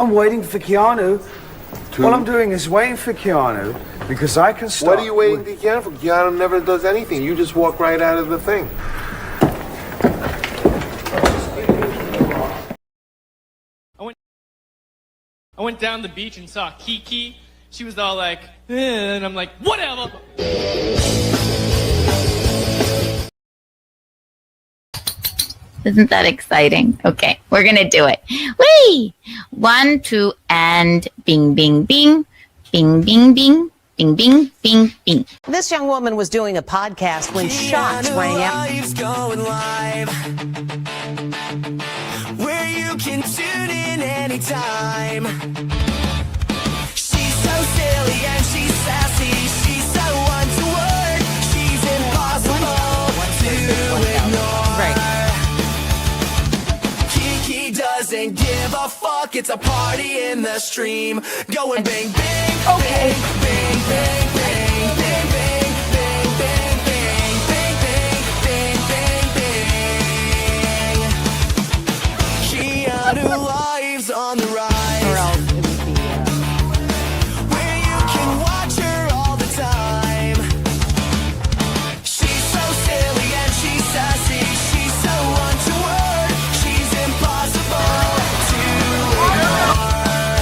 I'm waiting for Keanu. What I'm doing is waiting for Keanu because I can start. What are you waiting for Keanu for? Keanu never does anything. You just walk right out of the thing. I went down the beach and saw Kiki. She was all like, and I'm like, whatever. Isn't that exciting? Okay, we're gonna do it. Whee! 1, 2, and bing, bing, bing, bing, bing, bing, bing, bing, bing, bing. This young woman was doing a podcast when shots rang out. Going live, where you can tune in anytime. She's so silly and she's sassy. She's so one to word. She's impossible to ignore. Right. Kiki doesn't give a fuck. It's a party in the stream. Going bang, bang, Okay. bang, bang, bang, bang, bang, bang, bang, bang, bang, bang, bang, bang, bang. Keanu lives on the rise. Or else it would be, Where you can watch her all the time. She's so silly and she's sassy. She's so one to word. She's impossible to ignore.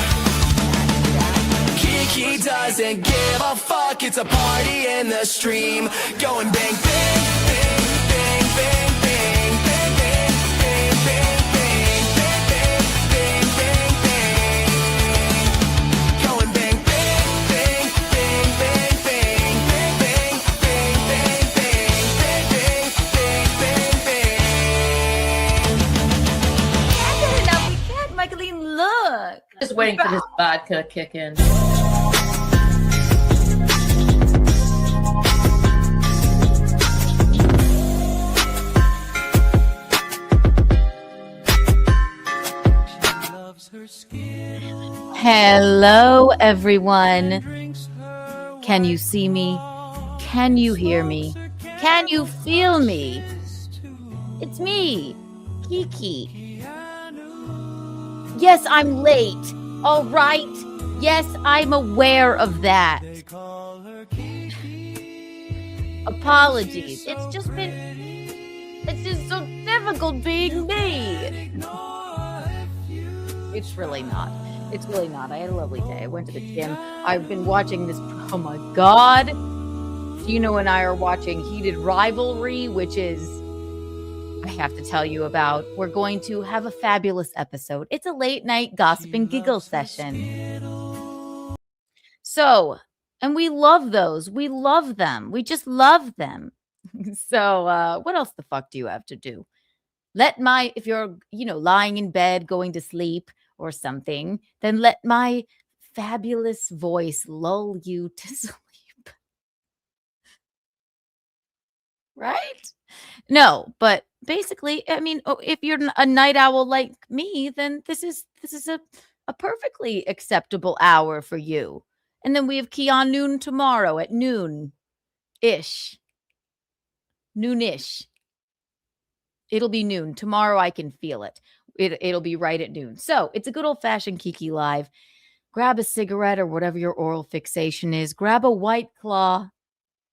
Kiki doesn't give a fuck. It's a party in the stream. Going bang, bang, bang, bang, bang, bang, bang, bang, bang, bang, bang, bang, bang, bang, bang. Going bang, bang, bang, bang, bang, bang, bang, bang, bang, bang, bang, bang, bang, bang, bang. Can't get enough. We can't, Michaeline, look. Just waiting for this vodka to kick in. Hello, everyone. Can you see me? Can you hear me? Can you feel me? It's me, Kiki. Yes, I'm late. All right. Yes, I'm aware of that. Apologies. It's just so difficult being me. It's really not. It's really not. I had a lovely day. I went to the gym. I've been watching this. Oh my God. Gino and I are watching Heated Rivalry, which is, I have to tell you about. We're going to have a fabulous episode. It's a late night gossip and giggle session. So, and we love those. We love them. We just love them. So, what else the fuck do you have to do? If you're, lying in bed, going to sleep or something, then let my fabulous voice lull you to sleep. Right? No, but basically, if you're a night owl like me, then this is a perfectly acceptable hour for you. And then we have Keanu tomorrow at noon-ish. Noon-ish. It'll be noon. Tomorrow I can feel it. It'll be right at noon. So it's a good old-fashioned Kiki Live. Grab a cigarette or whatever your oral fixation is. Grab a White Claw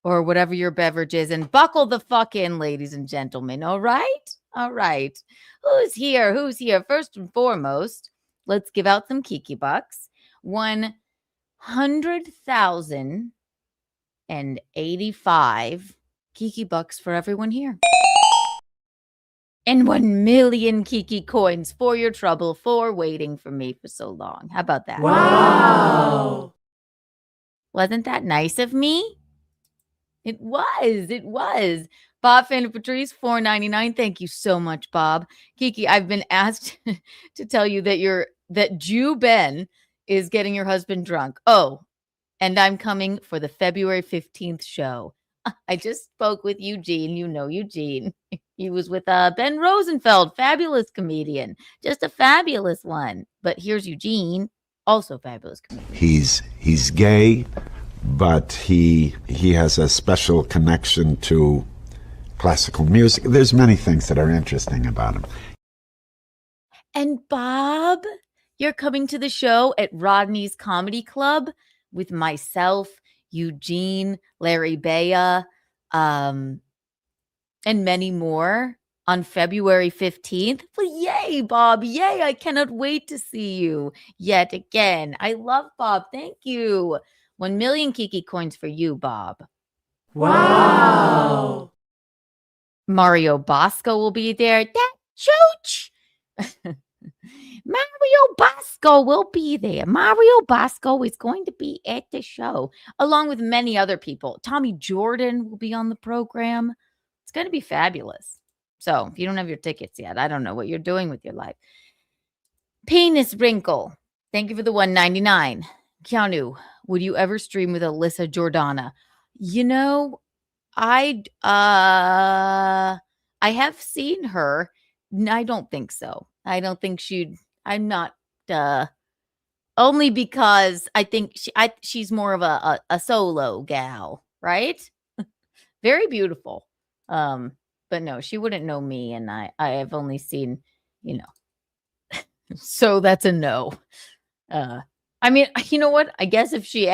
or whatever your beverage is and buckle the fuck in, ladies and gentlemen. All right? All right. Who's here? Who's here? First and foremost, let's give out some Kiki bucks. 100,085 Kiki bucks for everyone here. And 1 million Kiki coins for your trouble for waiting for me for so long. How about that? Wow. Wasn't that nice of me? It was. It was. Bob Fan Patrice, $4.99. Thank you so much, Bob. Kiki, I've been asked to tell you that Jew Ben is getting your husband drunk. Oh, and I'm coming for the February 15th show. I just spoke with Eugene. You know Eugene. He was with Ben Rosenfeld, fabulous comedian. Just a fabulous one. But here's Eugene, also fabulous comedian. He's gay, but he has a special connection to classical music. There's many things that are interesting about him. And Bob, You're coming to the show at Rodney's Comedy Club with myself, Eugene, Larry Bea, and many more on February 15th. Well, yay, Bob. Yay. I cannot wait to see you yet again. I love Bob. Thank you. 1 million Kiki coins for you, Bob. Wow. Mario Bosco will be there. That chooch. Mario Bosco will be there. Mario Bosco is going to be at the show, along with many other people. Tommy Jordan will be on the program. It's going to be fabulous. So if you don't have your tickets yet, I don't know what you're doing with your life. Penis Wrinkle. Thank you for the $1.99. Keanu, would you ever stream with Alyssa Jordana? You know, I have seen her. I don't think so. I don't think I'm not only because I think she's more of a solo gal, right? Very beautiful. But no, she wouldn't know me, and I have only seen, so that's a no. I mean, you know what? I guess if she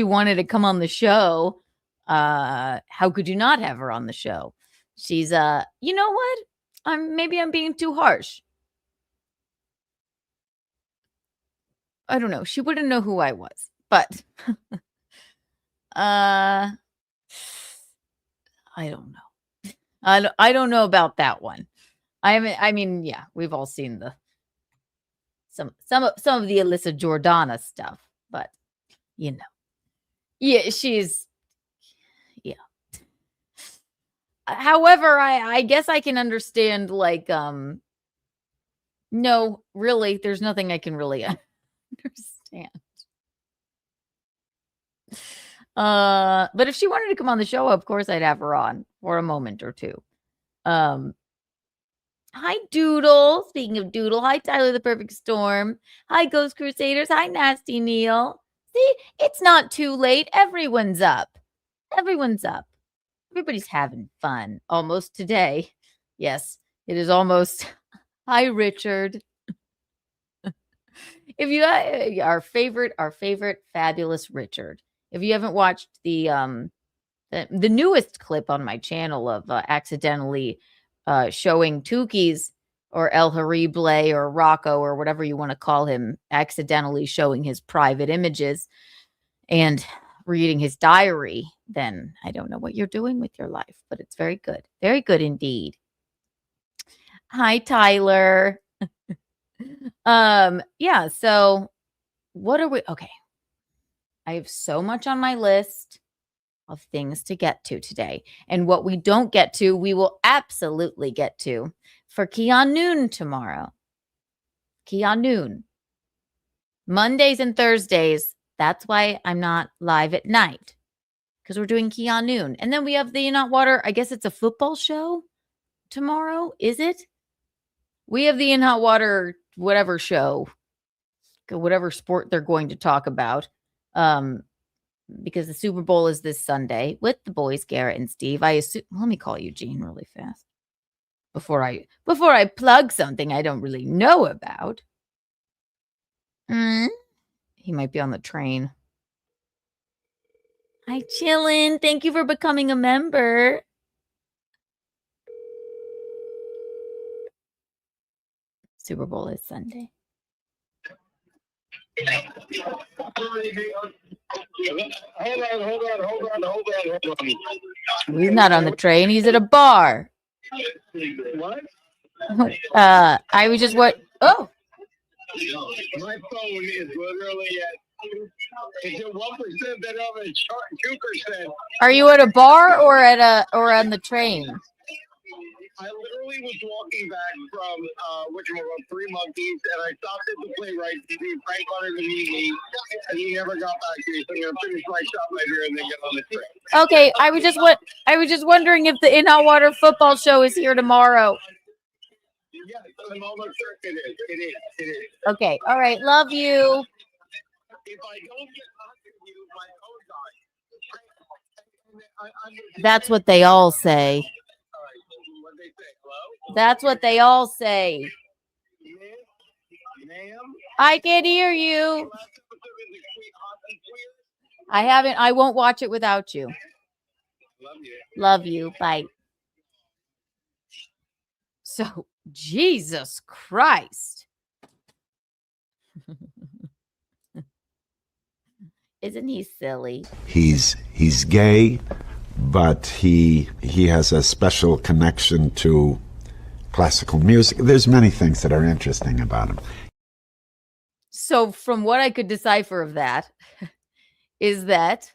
wanted to come on the show, how could you not have her on the show? She's you know what? Maybe I'm being too harsh. I don't know. She wouldn't know who I was, but I don't know. I don't know about that one. I mean, yeah, we've all seen some of the Alyssa Jordana stuff, but yeah, she's However, I guess I can understand, like, no, really, there's nothing I can really understand. But if she wanted to come on the show, of course I'd have her on for a moment or two. Hi, Doodle. Speaking of Doodle, hi, Tyler the Perfect Storm. Hi, Ghost Crusaders. Hi, Nasty Neil. See, it's not too late. Everyone's up. Everyone's up. Everybody's having fun almost today. Yes, it is almost. Hi, Richard. If you our favorite fabulous Richard. If you haven't watched the newest clip on my channel of accidentally showing Tukey's or El Harible or Rocco or whatever you want to call him, accidentally showing his private images and reading his diary, then I don't know what you're doing with your life, but it's very good. Very good indeed. Hi, Tyler. Yeah, so what are we? Okay. I have so much on my list of things to get to today. And what we don't get to, we will absolutely get to for Keanu tomorrow. Keanu. Mondays and Thursdays. That's why I'm not live at night, because we're doing Keanu. And then we have the Not Water. I guess it's a football show tomorrow. Is it? We have the In Hot Water, whatever show, whatever sport they're going to talk about. Because the Super Bowl is this Sunday with the boys, Garrett and Steve. I assume. Let me call Eugene really fast before I plug something I don't really know about. He might be on the train. Hi, Chillin. Thank you for becoming a member. Super Bowl is Sunday. Hold on. He's not on the train. He's at a bar. What? I was just what? Oh. My phone is literally it's at 1%, then I'm at 2%. Are you at a bar or on the train? I literally was walking back from Three Monkeys, and I stopped at the playwright to see Frank wanted to meet me, and he never got back to me. So I'm gonna finish my shop later and then get on the train. Okay, I was just wondering if the In Hot Water football show is here tomorrow. Yes, I'm almost sure it is. It is. Okay, all right, love you. If I don't get back to you, my phone dies. That's what they all say. All right, what they say? Hello? That's what they all say. Ma'am? I can hear you. Last episode is the Queen Hockey Queer. I haven't. I won't watch it without you. Love you. Love you. Bye. So, Jesus Christ. Isn't he silly? He's gay, but he has a special connection to classical music. There's many things that are interesting about him. So, from what I could decipher of that, is that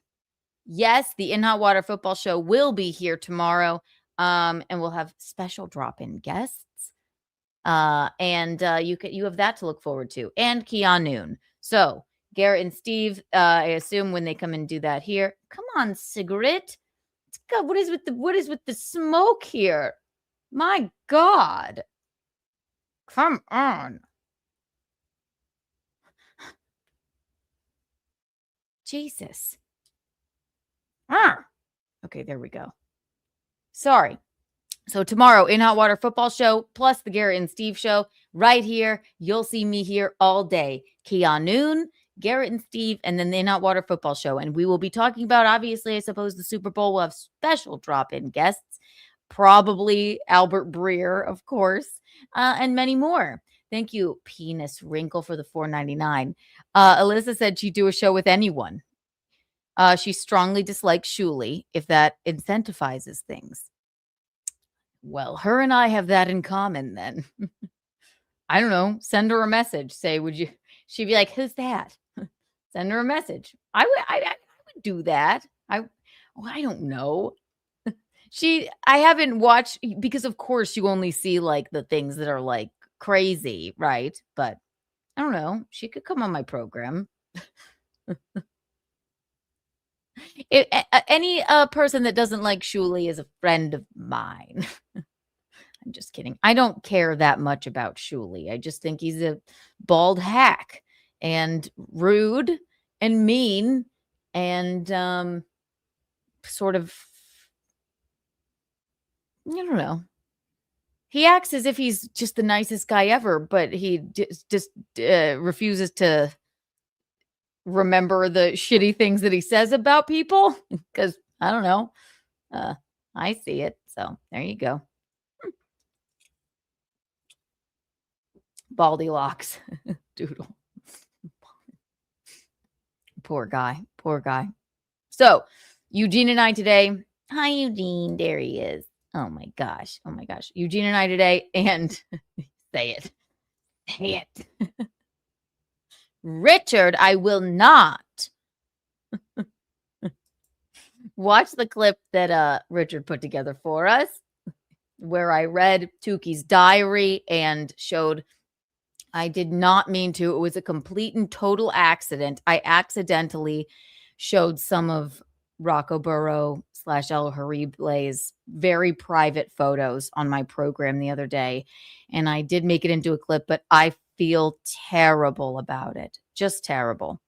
yes, the In Hot Water Football Show will be here tomorrow, and we'll have special drop-in guests, and you have that to look forward to, and Keanu. So Garrett and Steve, I assume when they come and do that here. Come on, cigarette. God, what is with the smoke here? My God. Come on. Jesus. Okay, there we go. Sorry. So tomorrow, In Hot Water Football Show, plus the Garrett and Steve Show, right here. You'll see me here all day. Keanu, Garrett and Steve, and then the In Hot Water Football Show. And we will be talking about, obviously, I suppose, the Super Bowl. We'll have special drop-in guests. Probably Albert Breer, of course, and many more. Thank you, Penis Wrinkle, for the $4.99. Alyssa said she'd do a show with anyone. She strongly dislikes Shuli if that incentivizes things. Well, her and I have that in common then. I don't know. Send her a message. Say, would you? She'd be like, who's that? Send her a message. I would do that. I don't know. I haven't watched, because of course you only see like the things that are like crazy, right? But I don't know. She could come on my program. Any person that doesn't like Shuli is a friend of mine. I'm just kidding. I don't care that much about Shuli. I just think he's a bald hack and rude and mean and sort of, I don't know. He acts as if he's just the nicest guy ever, but he just refuses to remember the shitty things that he says about people because I don't know. I see it. So there you go. Baldy locks. Doodle. Poor guy. Poor guy. So Eugene and I today. Hi, Eugene. There he is. Oh my gosh. Oh my gosh. Eugene and I today. And say it. Say it. Richard, I will not. Watch the clip that Richard put together for us, where I read Tuki's diary and showed I did not mean to. It was a complete and total accident. I accidentally showed some of Rocco Burrow / El Harible's very private photos on my program the other day. And I did make it into a clip, but I feel terrible about it. Just terrible.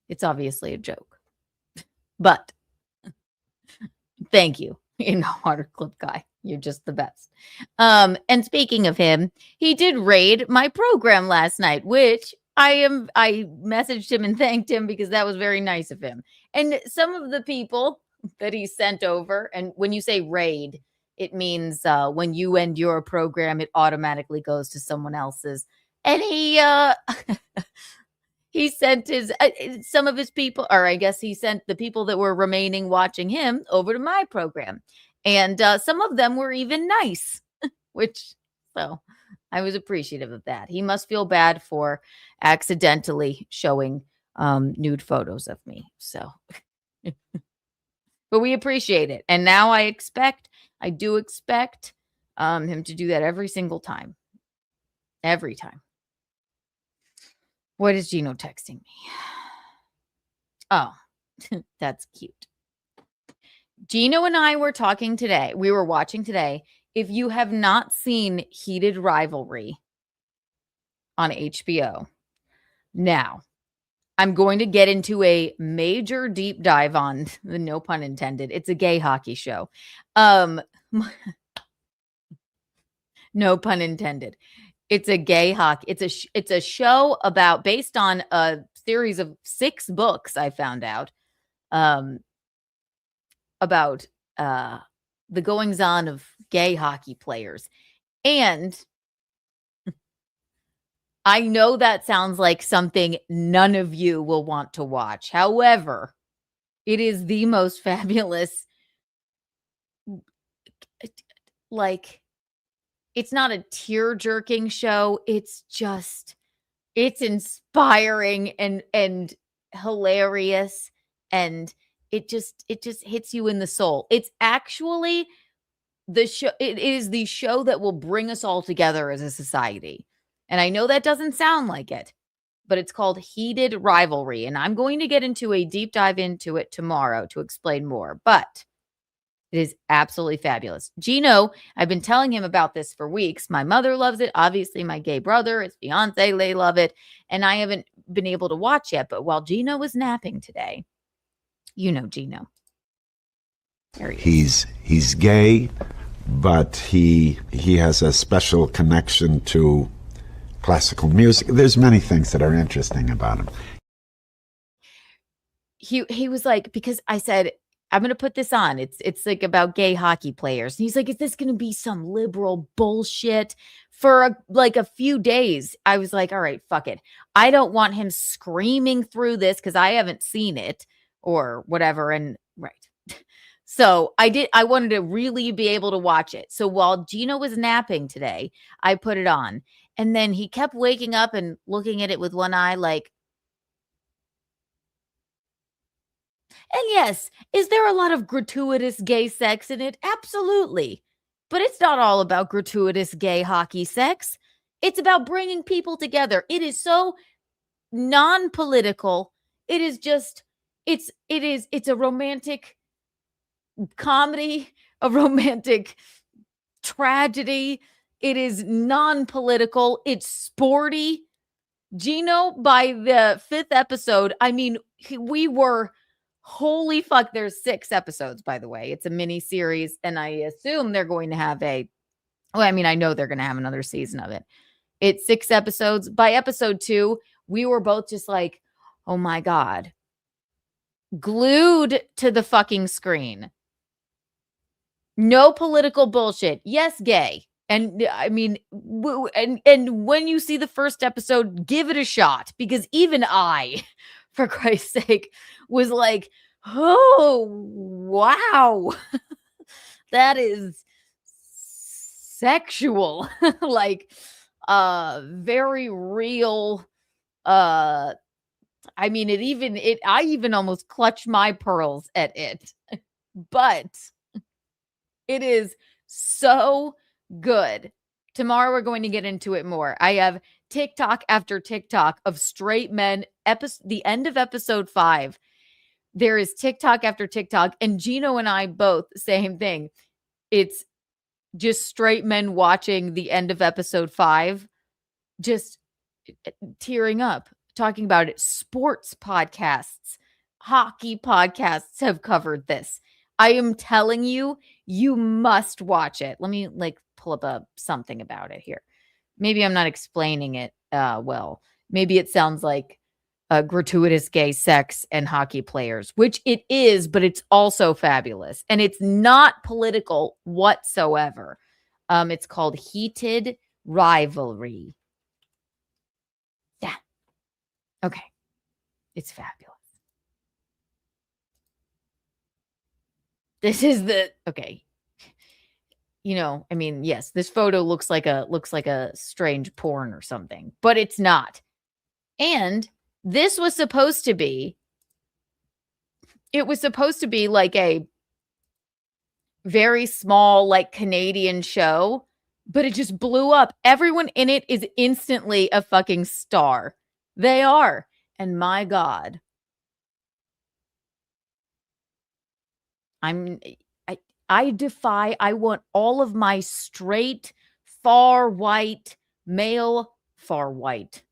It's obviously a joke. But thank you, In Water Clip Guy. You're just the best. And speaking of him, he did raid my program last night, which I messaged him and thanked him because that was very nice of him. And some of the people that he sent over, and when you say raid, it means when you end your program, it automatically goes to someone else's. And he sent his some of his people, or I guess he sent the people that were remaining watching him over to my program. And some of them were even nice, which, so I was appreciative of that. He must feel bad for accidentally showing nude photos of me. So, but we appreciate it. And now I do expect him to do that every single time. Every time. What is Gino texting me? Oh, that's cute. Gino and I were talking today. We were watching today. If you have not seen Heated Rivalry on HBO, now I'm going to get into a major deep dive on the, no pun intended. It's a gay hockey show. No pun intended. It's a gay hockey. It's a show about based on a series of 6 books I found out about the goings on of gay hockey players. And I know that sounds like something none of you will want to watch. However, it is the most fabulous, like, it's not a tear-jerking show. It's just, it's inspiring and hilarious, and it just hits you in the soul. It's actually the show. It is the show that will bring us all together as a society. And I know that doesn't sound like it, but it's called Heated Rivalry. And I'm going to get into a deep dive into it tomorrow to explain more. But it is absolutely fabulous. Gino, I've been telling him about this for weeks. My mother loves it. Obviously, my gay brother, his fiance, they love it. And I haven't been able to watch yet. But while Gino was napping today, you know Gino. There he is. He's gay, but he has a special connection to classical music. There's many things that are interesting about him. He was like, because I said, I'm going to put this on. It's like about gay hockey players. And he's like, is this going to be some liberal bullshit? For a few days, I was like, all right, fuck it. I don't want him screaming through this because I haven't seen it or whatever. And right. So I wanted to really be able to watch it. So while Gino was napping today, I put it on. And then he kept waking up and looking at it with one eye like, and yes, is there a lot of gratuitous gay sex in it? Absolutely. But it's not all about gratuitous gay hockey sex. It's about bringing people together. It is so non-political. It is just, it's a romantic comedy, a romantic tragedy. It is non-political. It's sporty. Gino, by the 5th episode, I mean, we were, holy fuck, there's 6 episodes, by the way. It's a mini series, and I assume they're going to have I know they're going to have another season of it. It's 6 episodes. By episode 2, we were both just like, oh my God, glued to the fucking screen. No political bullshit. Yes, gay. And I mean, and when you see the first episode, give it a shot, because even I, for Christ's sake, was like, oh, wow, that is sexual, like, very real. I mean, I even almost clutched my pearls at it, but it is so good. Tomorrow we're going to get into it more. I have TikTok after TikTok of straight men. The end of episode 5. There is TikTok after TikTok, and Gino and I both, same thing. It's just straight men watching the end of episode 5, just tearing up, talking about it. Sports podcasts, hockey podcasts have covered this. I am telling you, you must watch it. Let me pull up something about it here. Maybe I'm not explaining it well. Maybe it sounds like gratuitous gay sex and hockey players, which it is, but it's also fabulous. And it's not political whatsoever. It's called Heated Rivalry. Yeah. Okay. It's fabulous. This is okay. I mean, yes, this photo looks like a strange porn or something, but it's not. And this was supposed to be like a very small, like, Canadian show, but it just blew up. Everyone in it is instantly a fucking star. They are. And my God, I want all of my straight, far white, male, far white.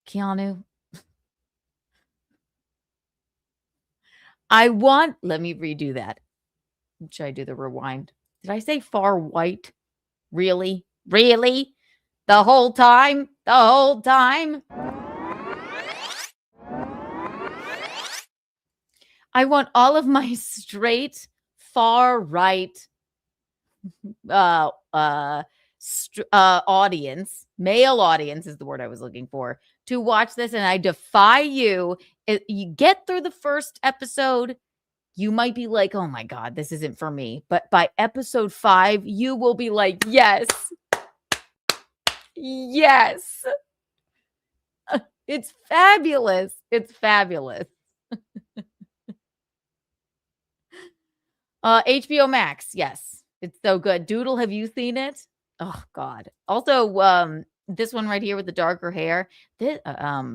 Keanu. Let me redo that. Should I do the rewind? Did I say far white? Really? Really? The whole time? The whole time? I want all of my straight, far right audience, male audience is the word I was looking for, to watch this. And I defy you. You get through the first episode, you might be like, oh my God, this isn't for me. But by episode 5, you will be like, yes. Yes. It's fabulous. It's fabulous. HBO Max. Yes. It's so good. Doodle, have you seen it? Oh God. Also, this one right here with the darker hair. This, now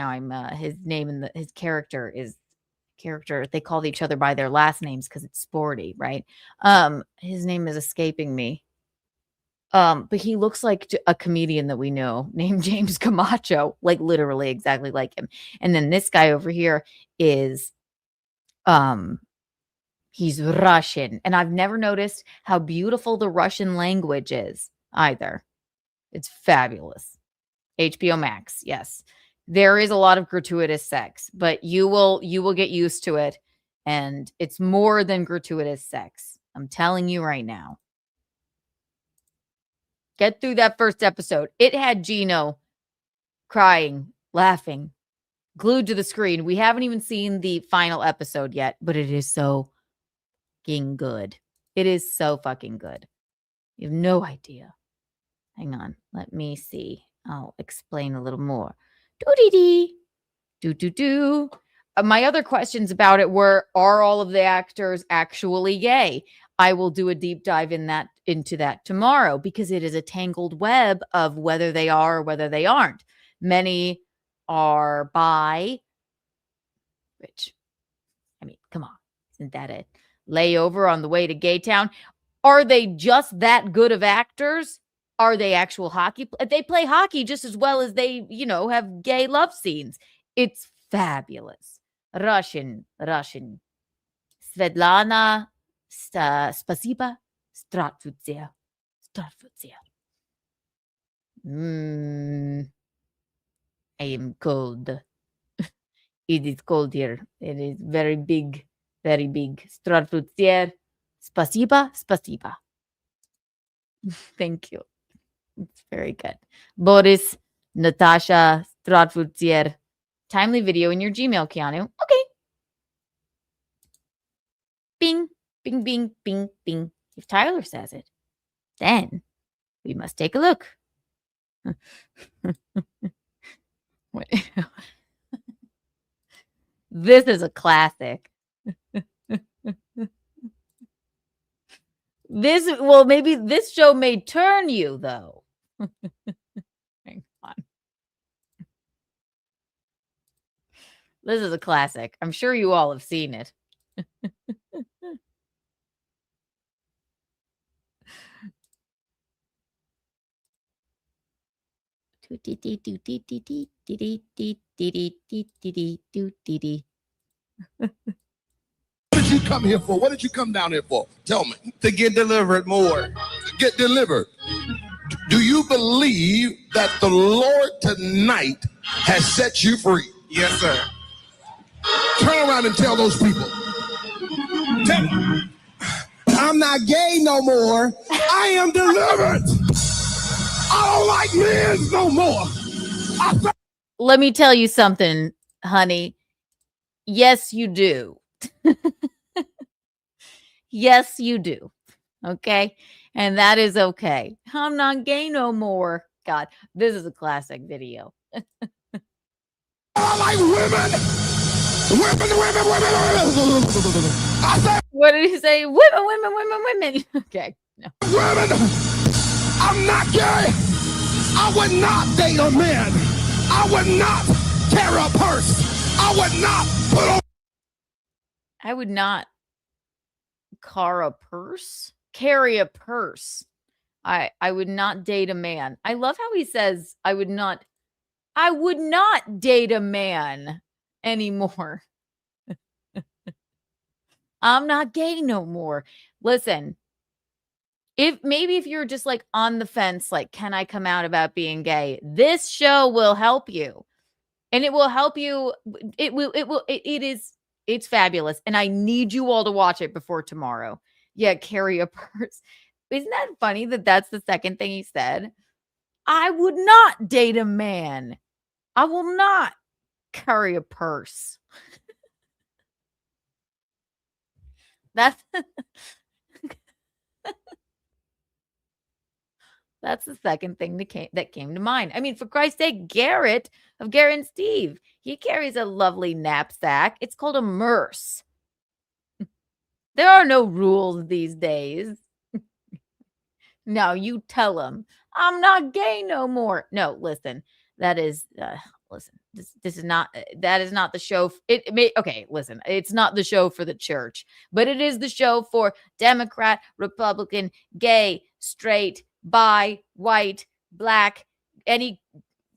I'm his name and his character is they call each other by their last names because it's sporty, right? His name is escaping me. But he looks like a comedian that we know named James Camacho, like literally exactly like him. And then this guy over here is he's Russian, and I've never noticed how beautiful the Russian language is either. It's fabulous. HBO Max, yes. There is a lot of gratuitous sex, but you will get used to it, and it's more than gratuitous sex. I'm telling you right now. Get through that first episode. It had Gino crying, laughing, glued to the screen. We haven't even seen the final episode yet, but it is so fucking good. It is so fucking good. You have no idea. Hang on. Let me see. I'll explain a little more. Do-dee-dee. Do-do-do. My other questions about it were, are all of the actors actually gay? I will do a deep dive into that tomorrow, because it is a tangled web of whether they are or whether they aren't. Many are bi, which, I mean, come on. Isn't that a layover on the way to Gay Town? Are they just that good of actors? Are they actual hockey? They play hockey just as well as they, have gay love scenes. It's fabulous. Russian. Svetlana Spasiba Stratvutzia. I am cold. It is cold here. It is very big. Very big. Stratvutzia. Spasiba. Thank you. It's very good. Boris, Natasha, Stratvutzia. Timely video in your Gmail, Keanu. Okay. Bing, bing, bing, bing, bing. If Tyler says it, then we must take a look. Wait. This is a classic. Maybe this show may turn you, though. Hang on. This is a classic. I'm sure you all have seen it. What did you come here for? What did you come down here for? Tell me. To get delivered more. Get delivered. Do you believe that the Lord tonight has set you free? Yes, sir. Turn around and tell those people. Tell them. I'm not gay no more. I am delivered. I don't like men no more. Let me tell you something, honey. Yes, you do. Yes, you do. Okay? And that is okay. I'm not gay no more. God, this is a classic video. I like women. What did he say? Women. Okay. No. Women. I'm not gay. I would not date a man. I would not carry a purse. I would not put on. I would not carry a purse. I would not date a man. I love how he says I would not date a man anymore. I'm not gay no more. Listen, if you're just like on the fence, like, can I come out about being gay? This show will help you. And it will help you. It's fabulous. And I need you all to watch it before tomorrow. Yeah, carry a purse. Isn't that funny that that's the second thing he said? I would not date a man. I will not carry a purse. That's that's the second thing that came to mind. I mean, for Christ's sake, Garrett of Garrett and Steve, he carries a lovely knapsack. It's called a merce. There are no rules these days. No, you tell him, I'm not gay no more. No, listen, that is, listen, this is not, that is not the show. Okay, listen, it's not the show for the church, but it is the show for Democrat, Republican, gay, straight, bi, white, black, any,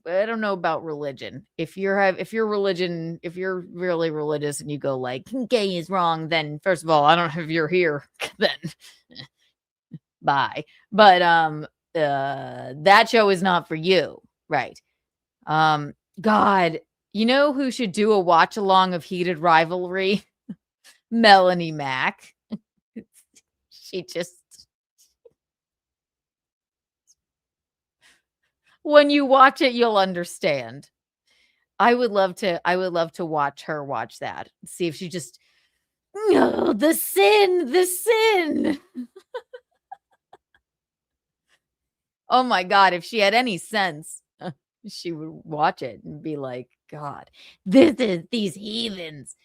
I don't know about religion. If you're really religious and you go like gay is wrong, then first of all, I don't know if you're here, then bye. But that show is not for you, right? God, you know who should do a watch along of Heated Rivalry? Melanie Mack. She just, when you watch it, you'll understand. I would love to watch her watch that. See if she just, no, the sin. Oh my God, if she had any sense, she would watch it and be like, God, this is these heathens.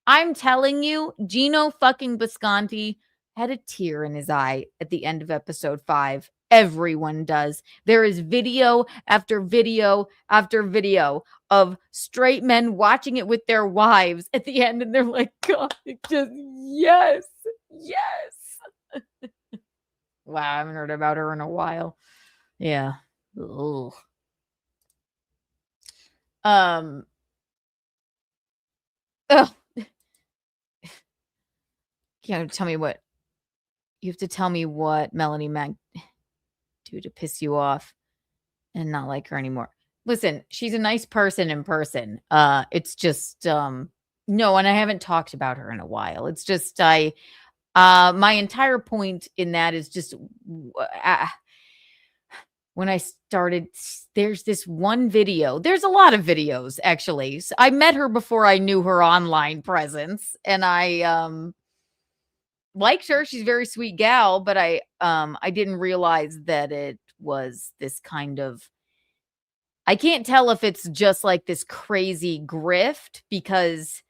I'm telling you, Gino fucking Bisconti had a tear in his eye at the end of episode 5. Everyone does. There is video after video after video of straight men watching it with their wives at the end, and they're like, God, just yes. Wow, I haven't heard about her in a while. Yeah. Ugh. Oh. You have to tell me what Melanie Mack do to piss you off and not like her anymore. Listen, she's a nice person in person. It's just no, and I haven't talked about her in a while. It's just my entire point in that is just when I started, there's this one video. There's a lot of videos, actually. So I met her before I knew her online presence, and I liked her. She's a very sweet gal, but I didn't realize that it was this kind of, I can't tell if it's just like this crazy grift, because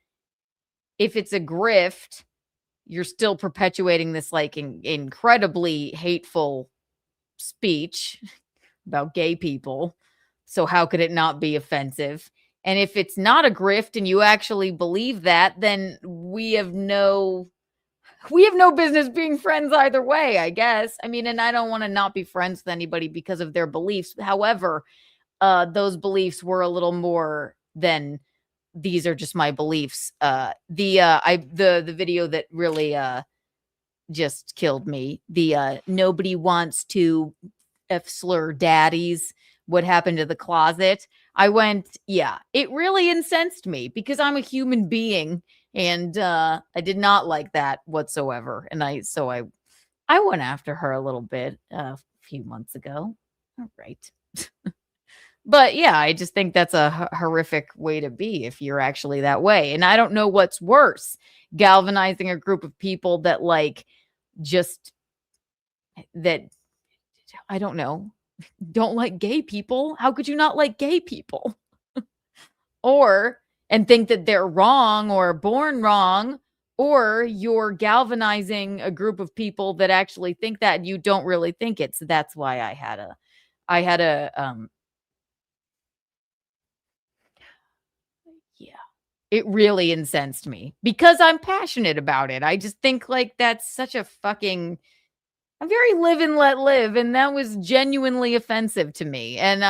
if it's a grift, you're still perpetuating this like incredibly hateful speech about gay people. So how could it not be offensive? And if it's not a grift and you actually believe that, then we have no business being friends either way, I guess. I mean, and I don't want to not be friends with anybody because of their beliefs. However, those beliefs were a little more than these are just my beliefs. The video that really just killed me, the nobody wants to slur daddies, what happened to the closet. I went, yeah, it really incensed me because I'm a human being, and I did not like that whatsoever. And I went after her a little bit a few months ago. All right. But yeah, I just think that's a horrific way to be if you're actually that way. And I don't know what's worse, galvanizing a group of people that like just that, I don't know, don't like gay people. How could you not like gay people? And think that they're wrong or born wrong, or you're galvanizing a group of people that actually think that and you don't really think it. So that's why I had a yeah, it really incensed me because I'm passionate about it. I just think like that's such a fucking, I'm very live and let live. And that was genuinely offensive to me. And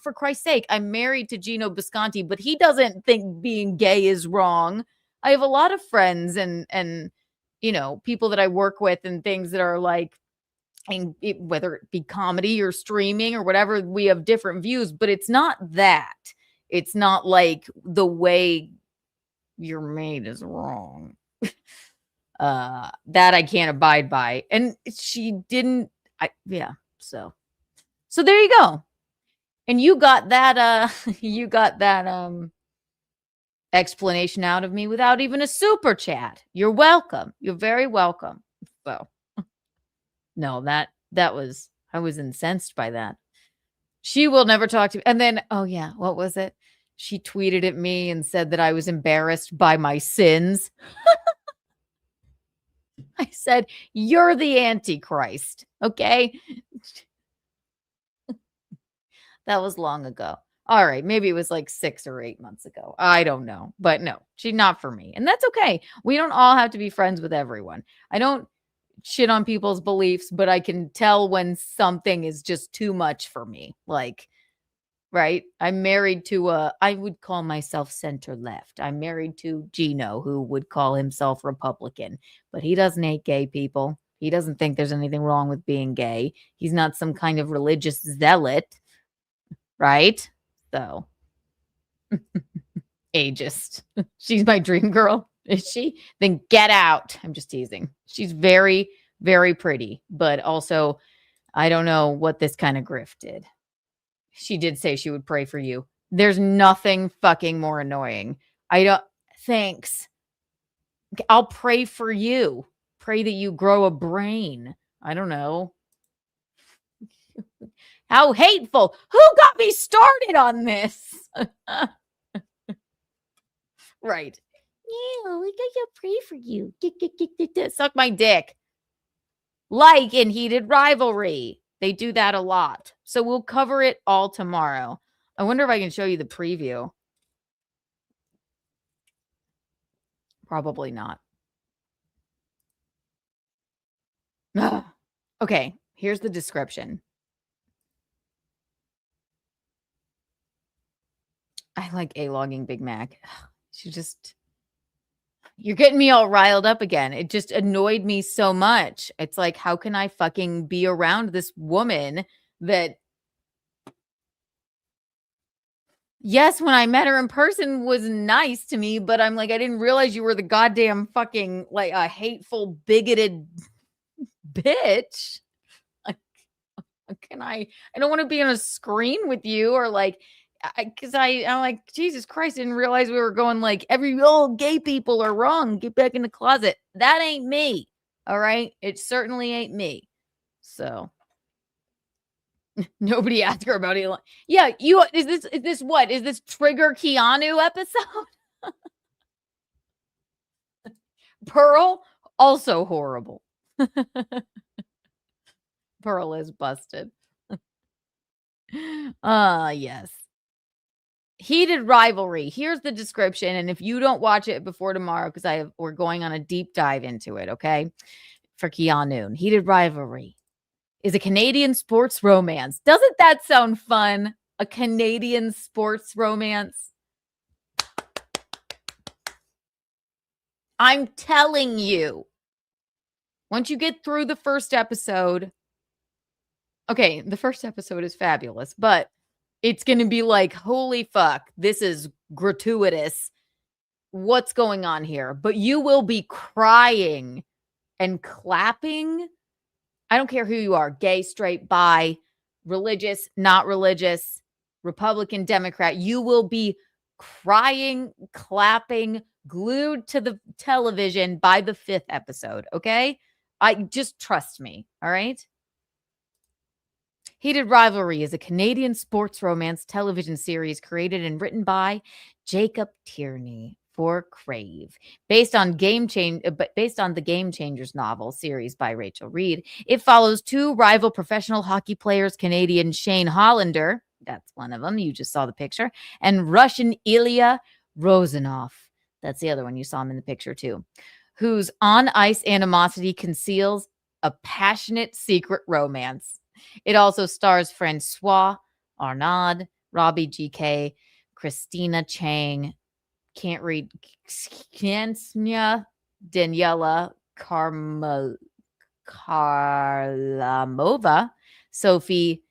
for Christ's sake, I'm married to Gino Bisconti, but he doesn't think being gay is wrong. I have a lot of friends and people that I work with and things that are like, whether it be comedy or streaming or whatever, we have different views, but it's not that. It's not like the way you're made is wrong. That I can't abide by. And she didn't, so there you go. And you got that, explanation out of me without even a super chat. You're welcome. You're very welcome. So, no, I was incensed by that. She will never talk to me. And then, oh yeah, what was it? She tweeted at me and said that I was embarrassed by my sins. I said, you're the Antichrist. Okay. That was long ago. All right. Maybe it was like 6 or 8 months ago. I don't know. But no, she's not for me. And that's okay. We don't all have to be friends with everyone. I don't shit on people's beliefs, but I can tell when something is just too much for me. Like, right? I'm married to I would call myself center left. I'm married to Gino, who would call himself Republican, but he doesn't hate gay people. He doesn't think there's anything wrong with being gay. He's not some kind of religious zealot, right? So, ageist. She's my dream girl. Is she? Then get out. I'm just teasing. She's very, very pretty, but also I don't know what this kind of grift did. She did say she would pray for you. There's nothing fucking more annoying. Thanks. I'll pray for you. Pray that you grow a brain. I don't know. How hateful. Who got me started on this? Right. Yeah, we gotta pray for you. Suck my dick. Like in Heated Rivalry. They do that a lot. So we'll cover it all tomorrow. I wonder if I can show you the preview. Probably not. Okay, here's the description. I like A-logging Big Mac. You're getting me all riled up again. It just annoyed me so much. It's like, how can I fucking be around this woman that, yes, when I met her in person was nice to me, but I'm like, I didn't realize you were the goddamn fucking, like, a hateful, bigoted bitch. Like, I don't want to be on a screen with you, or like, because I'm like, Jesus Christ, I didn't realize we were going like all gay people are wrong. Get back in the closet. That ain't me. All right. It certainly ain't me. So nobody asked her about it. Yeah. Is this what? Is this Trigger Keanu episode? Pearl, also horrible. Pearl is busted. Yes. Heated Rivalry. Here's the description. And if you don't watch it before tomorrow, because we're going on a deep dive into it, okay? For Keanu. Heated Rivalry is a Canadian sports romance. Doesn't that sound fun? A Canadian sports romance. I'm telling you. Once you get through the first episode, okay, the first episode is fabulous, but it's going to be like, holy fuck, this is gratuitous. What's going on here? But you will be crying and clapping. I don't care who you are, gay, straight, bi, religious, not religious, Republican, Democrat. You will be crying, clapping, glued to the television by the 5th episode, okay? Just trust me, all right? Heated Rivalry is a Canadian sports romance television series created and written by Jacob Tierney for Crave, based on the Game Changers novel series by Rachel Reed. It follows 2 rival professional hockey players, Canadian Shane Hollander, that's one of them, you just saw the picture, and Russian Ilya Rozanov, that's the other one, you saw him in the picture too, whose on-ice animosity conceals a passionate secret romance. It also stars Francois Arnaud, Robbie GK, Christina Chang, can't read, Kansnya, Daniela Karlamova, Sophie,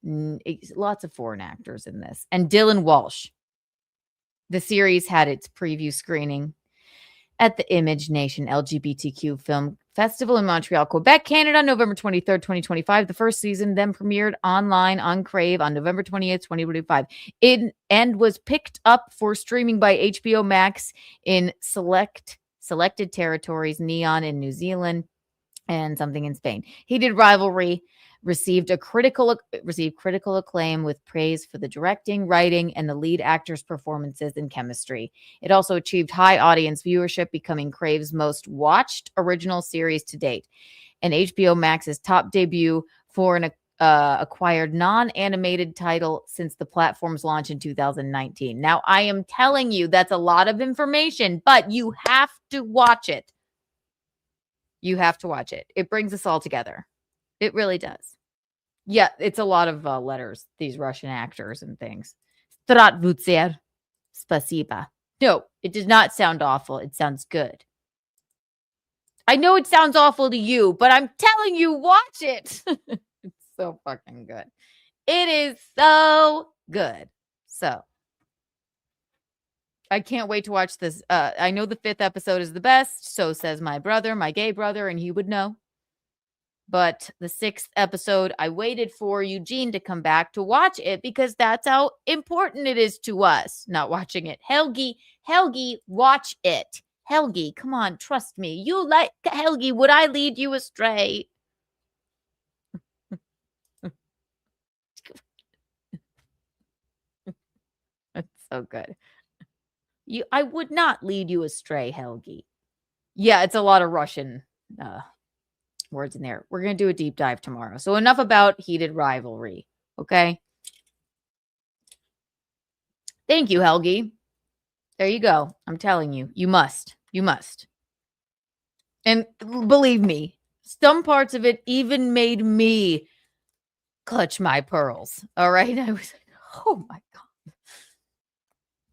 lots of foreign actors in this, and Dylan Walsh. The series had its preview screening at the Image Nation LGBTQ Film Festival in Montreal, Quebec, Canada, November 23rd, 2025. The first season then premiered online on Crave on November 28th, 2025. And was picked up for streaming by HBO Max in selected territories, Neon in New Zealand and something in Spain. Heated Rivalry received critical acclaim with praise for the directing, writing, and the lead actors' performances and chemistry. It also achieved high audience viewership, becoming Crave's most watched original series to date, and HBO Max's top debut for an acquired non-animated title since the platform's launch in 2019. Now, I am telling you, that's a lot of information, but you have to watch it. You have to watch it. It brings us all together. It really does. Yeah, it's a lot of letters, these Russian actors and things. Stratvutsier. Spasiba. No, it does not sound awful. It sounds good. I know it sounds awful to you, but I'm telling you, watch it. It's so fucking good. It is so good. So, I can't wait to watch this. I know the 5th episode is the best. So says my brother, my gay brother, and he would know. But the 6th episode, I waited for Eugene to come back to watch it because that's how important it is to us, not watching it. Helgi, watch it. Helgi, come on, trust me. You like Helgi. Would I lead you astray? That's so good. I would not lead you astray, Helgi. Yeah, it's a lot of Russian words in there. We're going to do a deep dive tomorrow. So enough about Heated Rivalry. Okay. Thank you, Helgi. There you go. I'm telling you, you must. You must. And believe me, some parts of it even made me clutch my pearls. All right. I was like, oh my God.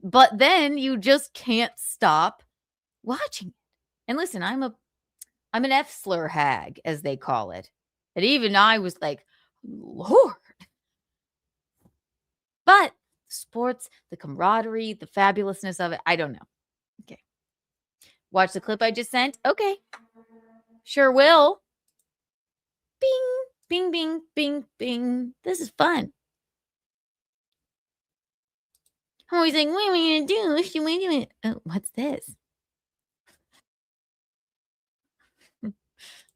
But then you just can't stop watching it. And listen, I'm an F-slur hag, as they call it. And even I was like, Lord. But sports, the camaraderie, the fabulousness of it, I don't know. Okay. Watch the clip I just sent? Okay. Sure will. Bing, bing, bing, bing, bing. This is fun. I'm always like, what am I going to do? What should we do? Oh, what's this?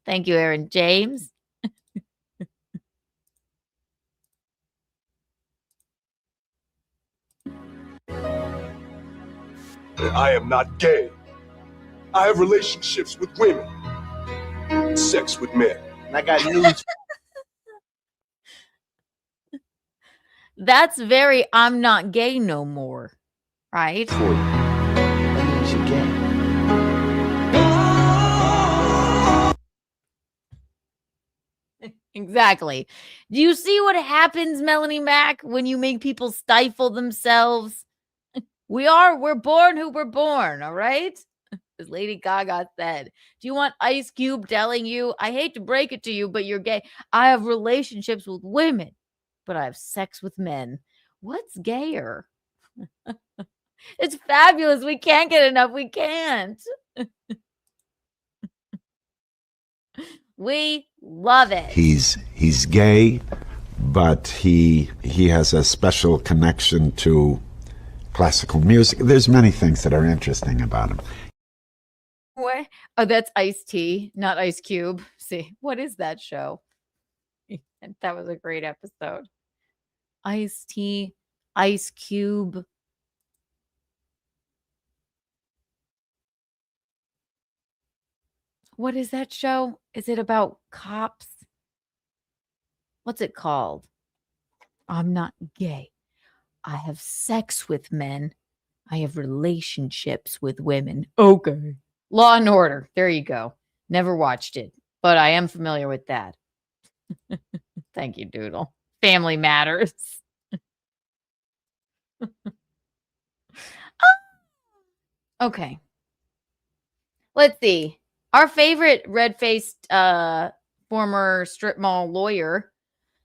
Thank you, Aaron James. I am not gay. I have relationships with women, sex with men. And I got news. That's very I'm not gay no more, right? For you. That means you're gay. Exactly. Do you see what happens, Melanie Mack, when you make people stifle themselves? We're born who we're born, all right? As Lady Gaga said. Do you want Ice Cube telling you, I hate to break it to you, but you're gay? I have relationships with women, but I have sex with men. What's gayer? It's fabulous. We can't get enough. We can't. We love it. He's gay, but he has a special connection to classical music. There's many things that are interesting about him. What? Oh, that's Ice-T, not Ice Cube. See, what is that show? That was a great episode. Ice-T, Ice Cube. What is that show? Is it about cops? What's it called? I'm not gay. I have sex with men. I have relationships with women. Okay. Law and Order. There you go. Never watched it, but I am familiar with that. Thank you, Doodle. Family Matters. Okay. Let's see. Our favorite red-faced former strip mall lawyer,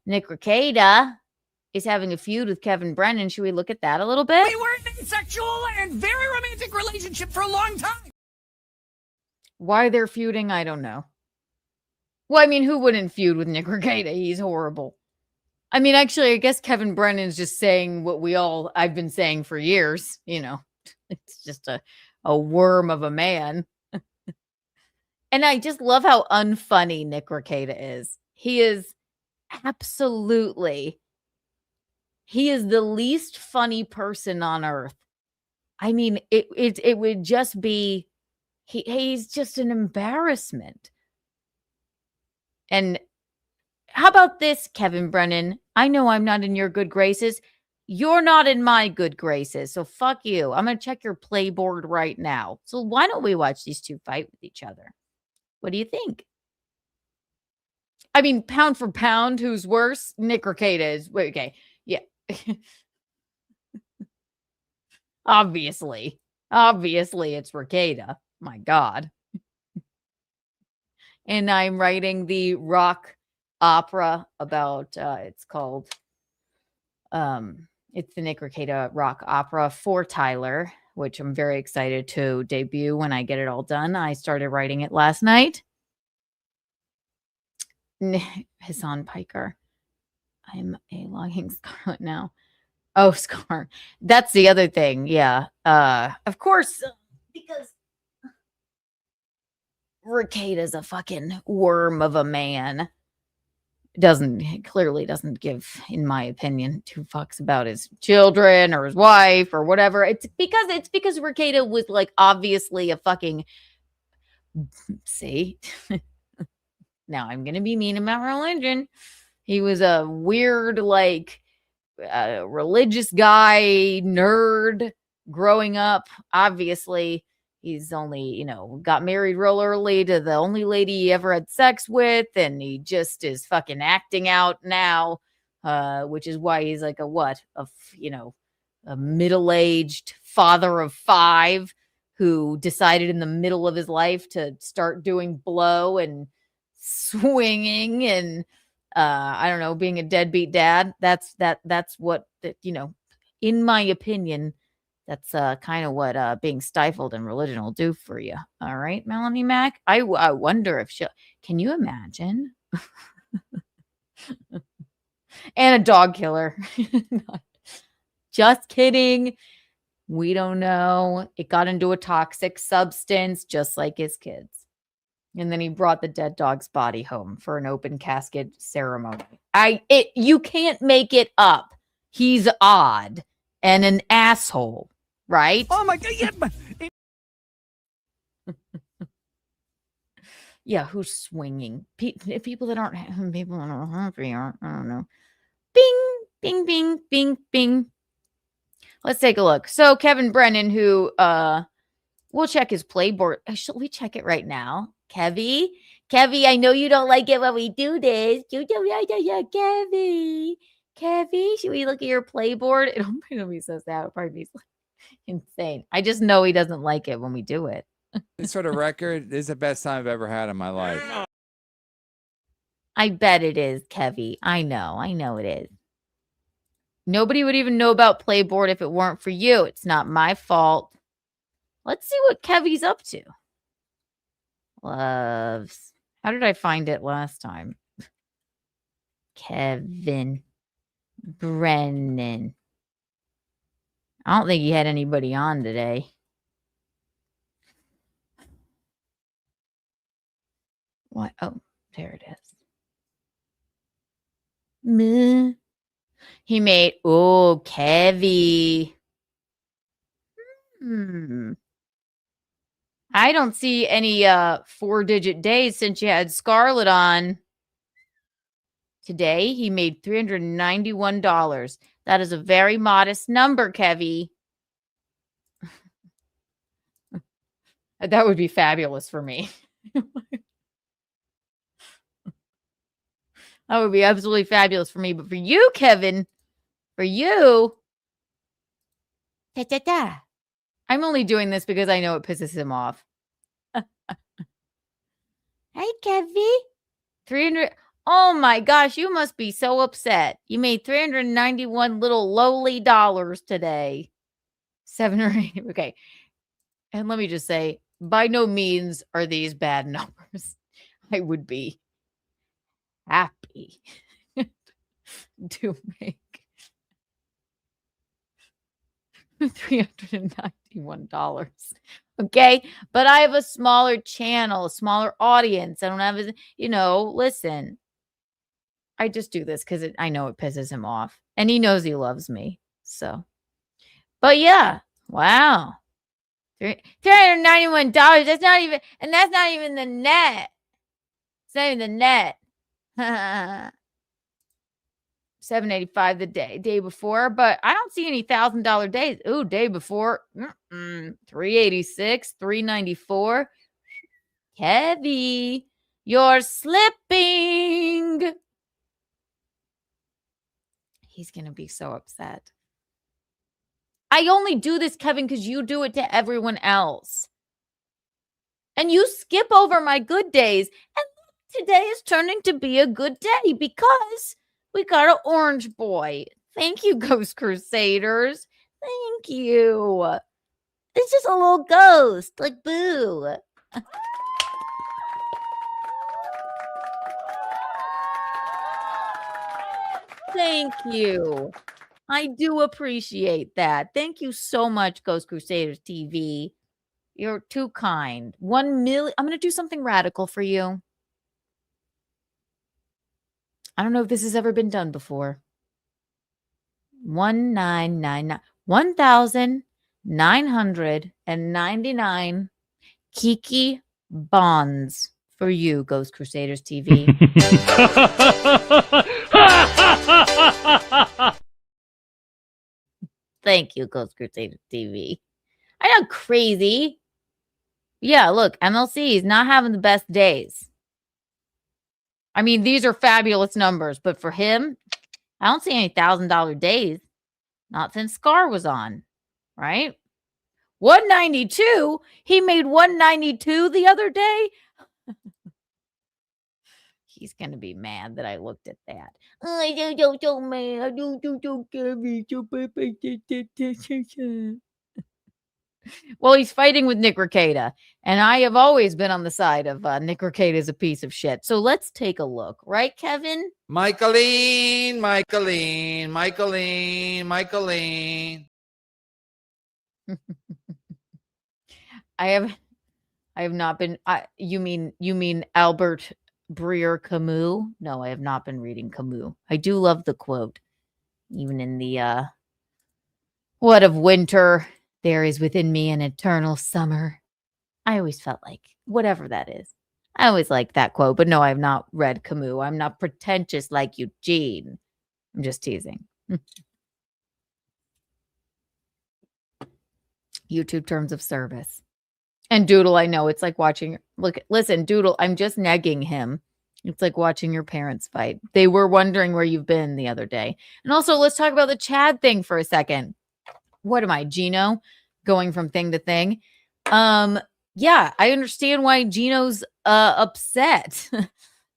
Nick Rekieta, is having a feud with Kevin Brennan. Should we look at that a little bit? We were in a sexual and very romantic relationship for a long time. Why they're feuding, I don't know. Well, I mean, who wouldn't feud with Nick Rekieta? He's horrible. I mean, actually, I guess Kevin Brennan's just saying what I've been saying for years. You know, it's just a worm of a man. And I just love how unfunny Nick Rekieta is. He is absolutely, he is the least funny person on earth. I mean, it would just be, he's just an embarrassment. And how about this, Kevin Brennan? I know I'm not in your good graces. You're not in my good graces. So fuck you. I'm going to check your playboard right now. So why don't we watch these two fight with each other? What do you think? I mean, pound for pound, who's worse? Nick Rekieta is. Wait, okay. Yeah. Obviously, it's Rekieta. My God. And I'm writing the rock opera about, it's called, it's the Nick Rekieta rock opera for Tyler, which I'm very excited to debut when I get it all done. I started writing it last night. Hassan Piker. I'm a logging Scarlet now. Oh, Scar. That's the other thing. Yeah. Of course, because Rekieta's a fucking worm of a man. Clearly doesn't give, in my opinion, two fucks about his children or his wife or whatever. It's because Rekieta was like obviously a fucking, see. Now I'm gonna be mean about religion. He was a weird, like, religious guy, nerd growing up. Obviously, he's only, got married real early to the only lady he ever had sex with, and he just is fucking acting out now, which is why he's like a middle-aged father of 5 who decided in the middle of his life to start doing blow and swinging and I don't know, being a deadbeat dad. That's what, in my opinion, that's kind of what being stifled in religion will do for you. All right, Melanie Mac. I wonder if can you imagine? And a dog killer. Just kidding. We don't know. It got into a toxic substance, just like his kids. And then he brought the dead dog's body home for an open casket ceremony. You can't make it up. He's odd and an asshole, right? Oh my God. Yeah. Yeah, who's swinging? People that aren't happy aren't, I don't know. Bing, bing, bing, bing, bing. Let's take a look. So Kevin Brennan, who we'll check his playboard. Shall we check it right now? Kevy, I know you don't like it when we do this. Kevy, should we look at your playboard? It'll be so sad. It'll probably be insane. I just know he doesn't like it when we do it. This sort of record this is the best time I've ever had in my life. I bet it is, Kevy. I know it is. Nobody would even know about playboard if it weren't for you. It's not my fault. Let's see what Kevy's up to. Loves. How did I find it last time? Kevin Brennan. I don't think he had anybody on today. What? Oh, there it is. Meh. He made, Kevy. I don't see any 4-digit days since you had Scarlet on. Today, he made $391. That is a very modest number, Kevy. That would be fabulous for me. That would be absolutely fabulous for me. But for you, Kevin, for you, I'm only doing this because I know it pisses him off. Hey, Kevy. 300. Oh my gosh, you must be so upset. You made 391 little lowly dollars today. 7 or 8. Okay. And let me just say, by no means are these bad numbers. I would be happy to make $391. Okay. But I have a smaller channel, a smaller audience. I don't have, listen, I just do this because I know it pisses him off. And he knows he loves me. So, but yeah. Wow. $391. That's not even, and that's not even the net. It's not even the net. 785 the day before, but I don't see any $1,000 days. Ooh, day before, 386, 394. Heavy, you're slipping. He's gonna be so upset. I only do this, Kevin, because you do it to everyone else. And you skip over my good days. And today is turning to be a good day because we got an orange boy. Thank you, Ghost Crusaders. Thank you. It's just a little ghost, like Boo. Thank you. I do appreciate that. Thank you so much, Ghost Crusaders TV. You're too kind. 1 million. I'm going to do something radical for you. I don't know if this has ever been done before. 1,999 Kiki bonds for you, Ghost Crusaders TV. Thank you, Ghost Crusaders TV. I know, crazy. Yeah, look, MLC is not having the best days. I mean, these are fabulous numbers, but for him, I don't see any $1,000 days. Not since Scar was on, right? 192? He made 192 the other day? He's going to be mad that I looked at that. I don't so mad. I don't Well, he's fighting with Nick Rekieta, and I have always been on the side of Nick Rekieta is a piece of shit. So let's take a look, right, Kevin? Michaeline. I have not been. You mean Albert Breer Camus? No, I have not been reading Camus. I do love the quote, even in the what of winter there is within me an eternal summer. I always felt like whatever that is. I always liked that quote, but no, I have not read Camus. I'm not pretentious like Eugene. I'm just teasing. YouTube terms of service. And Doodle, I know it's like watching. Listen, Doodle, I'm just negging him. It's like watching your parents fight. They were wondering where you've been the other day. And also, let's talk about the Chad thing for a second. What am I, Gino? Going from thing to thing. Yeah, I understand why Gino's upset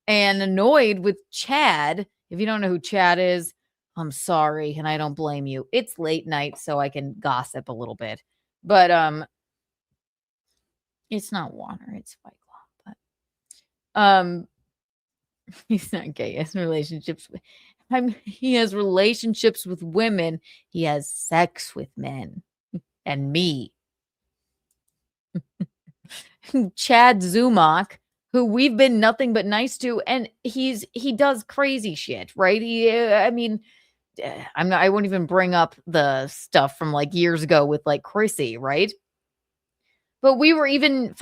and annoyed with Chad. If you don't know who Chad is, I'm sorry, and I don't blame you. It's late night, so I can gossip a little bit. But it's not water, it's White Claw. But he's not gay. He has relationships with he has relationships with women. He has sex with men and me. Chad Zumach, who we've been nothing but nice to, and he does crazy shit, right? I won't even bring up the stuff from like years ago with like Chrissy, right? But we were even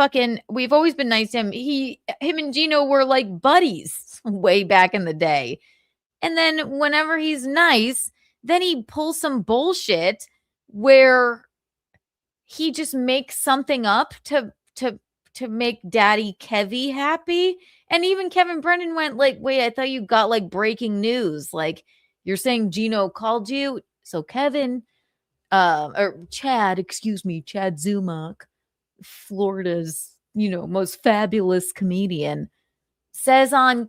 we've always been nice to him. Him and Gino were like buddies way back in the day. And then whenever he's nice, then he pulls some bullshit where he just makes something up to make Daddy Kevy happy. And even Kevin Brennan went like, wait, I thought you got like breaking news. Like you're saying Gino called you. So Kevin, or Chad, excuse me, Chad Zumach, Florida's, most fabulous comedian, says on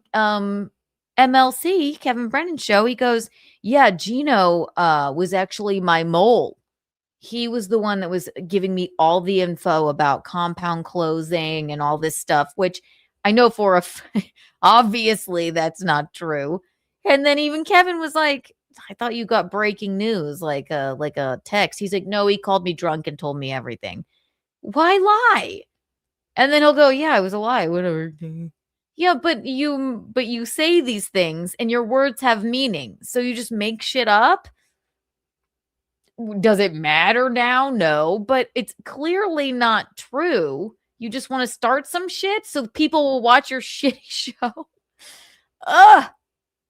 MLC, Kevin Brennan's show, he goes, yeah, Gino was actually my mole. He was the one that was giving me all the info about compound closing and all this stuff, which I know for obviously that's not true. And then even Kevin was like, I thought you got breaking news, like a text. He's like, no, he called me drunk and told me everything. Why lie? And then he'll go, yeah, it was a lie, whatever. Yeah, but you say these things and your words have meaning. So you just make shit up. Does it matter now? No, but it's clearly not true. You just want to start some shit so people will watch your shitty show. Ugh,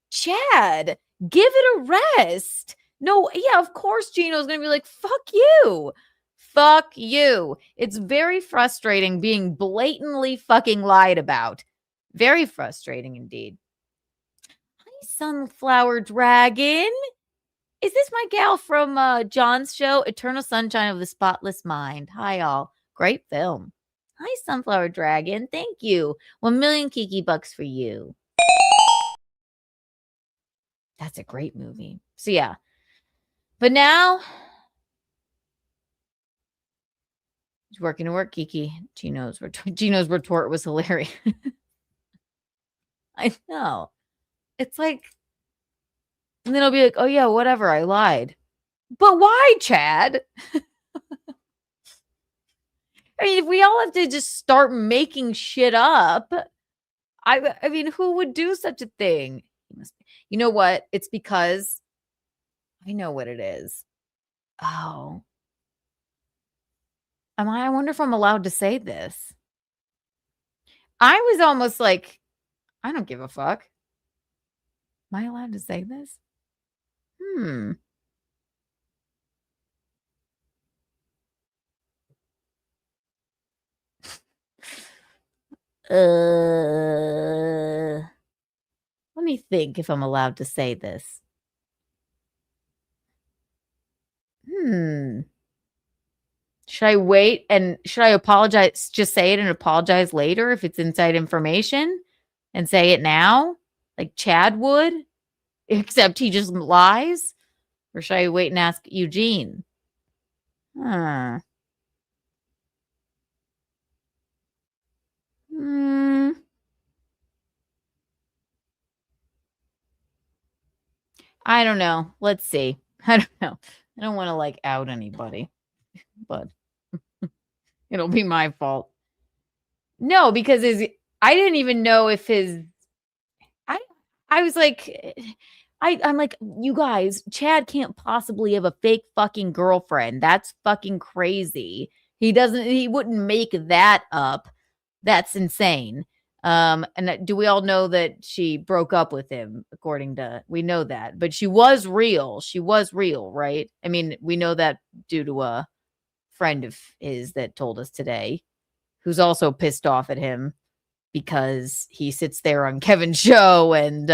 Chad, give it a rest. No, yeah, of course Gino's going to be like, fuck you. Fuck you. It's very frustrating being blatantly fucking lied about. Very frustrating indeed. Hi, Sunflower Dragon. Is this my gal from John's show, Eternal Sunshine of the Spotless Mind? Hi, all. Great film. Hi, Sunflower Dragon. Thank you. 1 million Kiki bucks for you. That's a great movie. So, yeah. But now, he's working to work, Kiki. Gino's retort was hilarious. I know. It's like, and then he'll be like, oh, yeah, whatever. I lied. But why, Chad? I mean, if we all have to just start making shit up, I mean, who would do such a thing? You know what? It's because I know what it is. Oh. I wonder if I'm allowed to say this. I was almost like, I don't give a fuck. Am I allowed to say this? Let me think if I'm allowed to say this. Should I wait and should I apologize? Just say it and apologize later if it's inside information and say it now, like Chad would, except he just lies? Or should I wait and ask Eugene? I don't know. Let's see. I don't know. I don't want to like out anybody, but it'll be my fault. No, because I didn't even know if I was like, I'm like, you guys, Chad can't possibly have a fake fucking girlfriend. That's fucking crazy. He wouldn't make that up. That's insane. And do we all know that she broke up with him? We know that, but she was real. She was real, right? I mean, we know that due to a friend of his that told us today, who's also pissed off at him because he sits there on Kevin's show and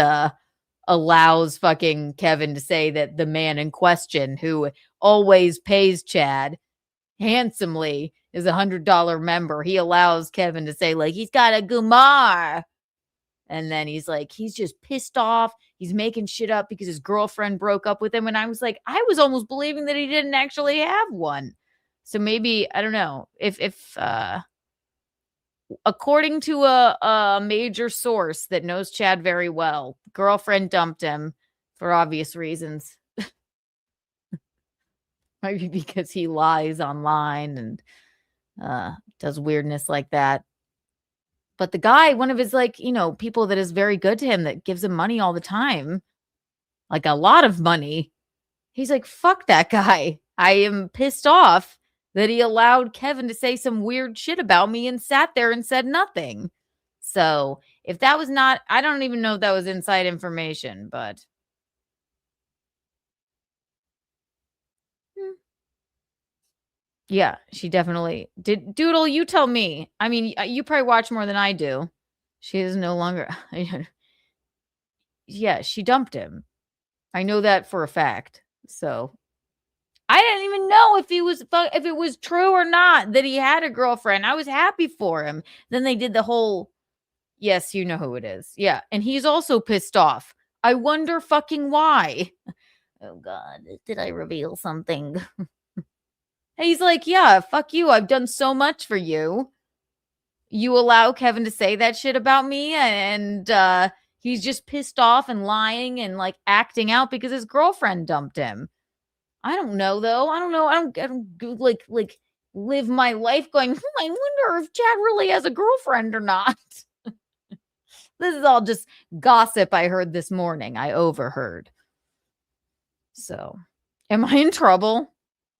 allows fucking Kevin to say that the man in question, who always pays Chad handsomely, is $100 member. He allows Kevin to say, like, he's got a Gumar. And then he's like, he's just pissed off. He's making shit up because his girlfriend broke up with him. And I was like, I was almost believing that he didn't actually have one. So maybe, I don't know, if according to a major source that knows Chad very well, girlfriend dumped him for obvious reasons. Maybe because he lies online and does weirdness like that. But the guy, one of his, like, people that is very good to him, that gives him money all the time, like a lot of money, he's like, fuck that guy. I am pissed off that he allowed Kevin to say some weird shit about me and sat there and said nothing. So if that was not, I don't even know if that was inside information, but yeah, she definitely did. Doodle, you tell me. I mean, you probably watch more than I do. She is no longer. Yeah, she dumped him. I know that for a fact. So I didn't even know if it was true or not that he had a girlfriend. I was happy for him. Then they did the whole, Yes, you know who it is. Yeah. And he's also pissed off. I wonder fucking why. Oh, God. Did I reveal something? And he's like, yeah, fuck you. I've done so much for you. You allow Kevin to say that shit about me. And he's just pissed off and lying and like acting out because his girlfriend dumped him. I don't know, though. I don't know. I don't like live my life going, I wonder if Chad really has a girlfriend or not. This is all just gossip I heard this morning. I overheard. So, am I in trouble?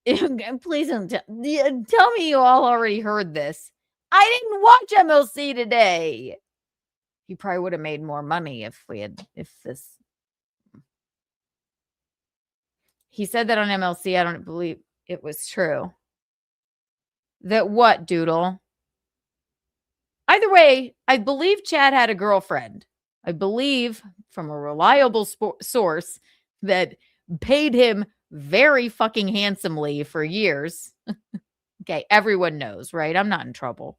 Please don't tell me you all already heard this. I didn't watch MLC today. You probably would have made more money if this. He said that on MLC. I don't believe it was true. That what, Doodle? Either way, I believe Chad had a girlfriend. I believe from a reliable source that paid him very fucking handsomely for years. Okay, everyone knows, right? I'm not in trouble,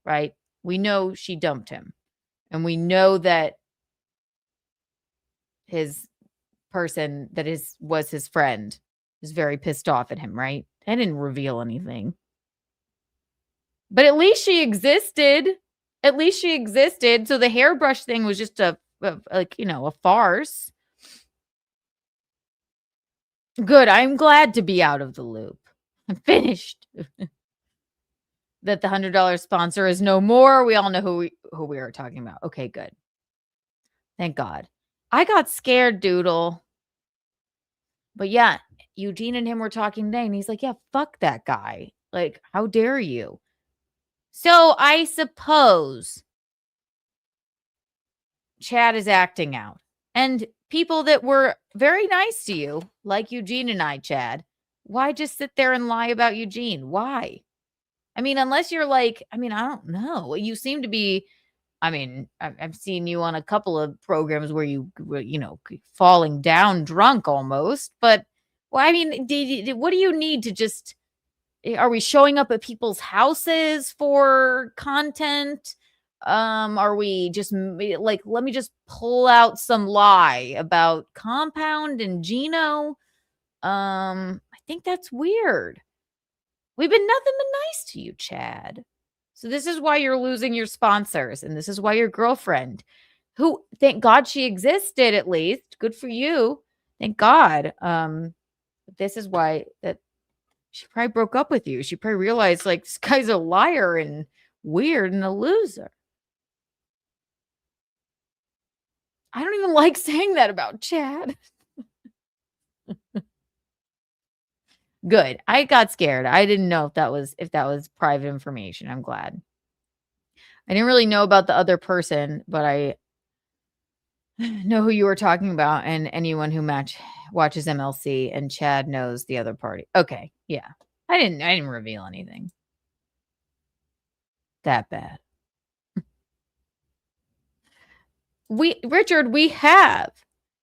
right? We know she dumped him. And we know that his person that was his friend is very pissed off at him, right? I didn't reveal anything. But at least she existed. At least she existed. So the hairbrush thing was just a farce. Good. I'm glad to be out of the loop. I'm finished. That the $100 sponsor is no more. We all know who we are talking about. Okay, good. Thank God. I got scared, Doodle. But yeah, Eugene and him were talking today, and he's like, yeah, fuck that guy. Like, how dare you? So I suppose Chad is acting out. And people that were very nice to you, like Eugene and I, Chad, why just sit there and lie about Eugene? Why? I mean, unless you're like, I don't know. You seem to be, I've seen you on a couple of programs where you were, falling down drunk almost. But, well, what do you need to just, are we showing up at people's houses for content? Are we just like, let me just pull out some lie about Compound and Gino? I think that's weird. We've been nothing but nice to you, Chad. So this is why you're losing your sponsors, and this is why your girlfriend, who, thank God she existed at least, good for you, thank God. This is why that she probably broke up with you. She probably realized like this guy's a liar and weird and a loser. I don't even like saying that about Chad. Good. I got scared. I didn't know if that was private information. I'm glad. I didn't really know about the other person, but I know who you were talking about, and anyone who watches MLC, and Chad knows the other party. Okay. Yeah. I didn't reveal anything that bad. Richard, we have.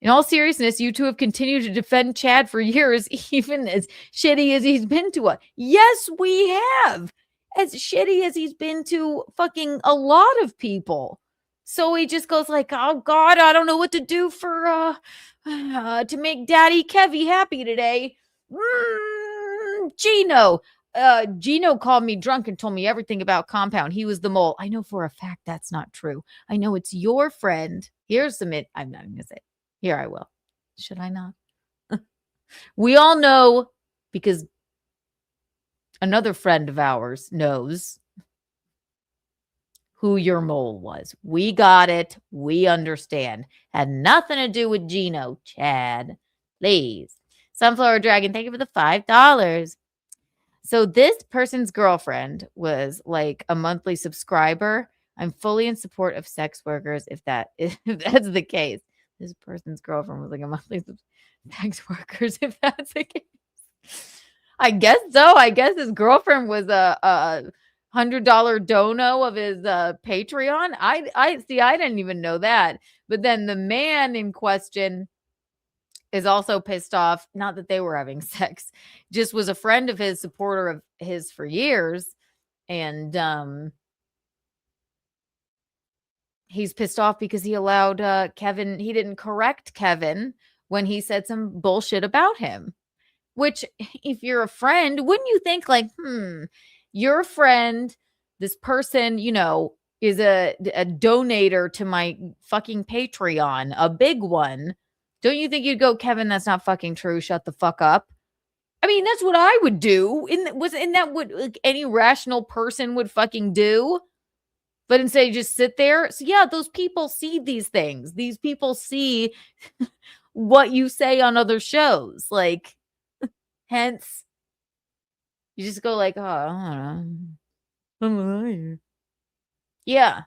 In all seriousness, you two have continued to defend Chad for years, even as shitty as he's been to us. Yes, we have. As shitty as he's been to fucking a lot of people. So he just goes like, oh God, I don't know what to do for to make Daddy Kevy happy today. Gino. Gino called me drunk and told me everything about Compound. He was the mole. I know for a fact that's not true. I know it's your friend. Here's some I'm not going to say it. Here I will. Should I not? We all know because another friend of ours knows who your mole was. We got it. We understand. Had nothing to do with Gino, Chad. Please. Sunflower Dragon, thank you for the $5. So this person's girlfriend was like a monthly subscriber. I'm fully in support of sex workers if that's the case. This person's girlfriend was like a monthly sex workers if that's the case. I guess so. I guess his girlfriend was a $100 dono of his Patreon. I see. I didn't even know that. But then the man in question is also pissed off. Not that they were having sex, just was a friend of his, supporter of his for years, and he's pissed off because he allowed Kevin, he didn't correct Kevin when he said some bullshit about him. Which, if you're a friend, wouldn't you think like, you're a friend, this person, you know, is a donator to my fucking Patreon, a big one. Don't you think you'd go, Kevin, that's not fucking true. Shut the fuck up. I mean, that's what I would do. Isn't that what like, any rational person would fucking do? But instead, you just sit there. So yeah, those people see these things. These people see what you say on other shows. Like, hence, you just go like, oh, I don't know. Yeah.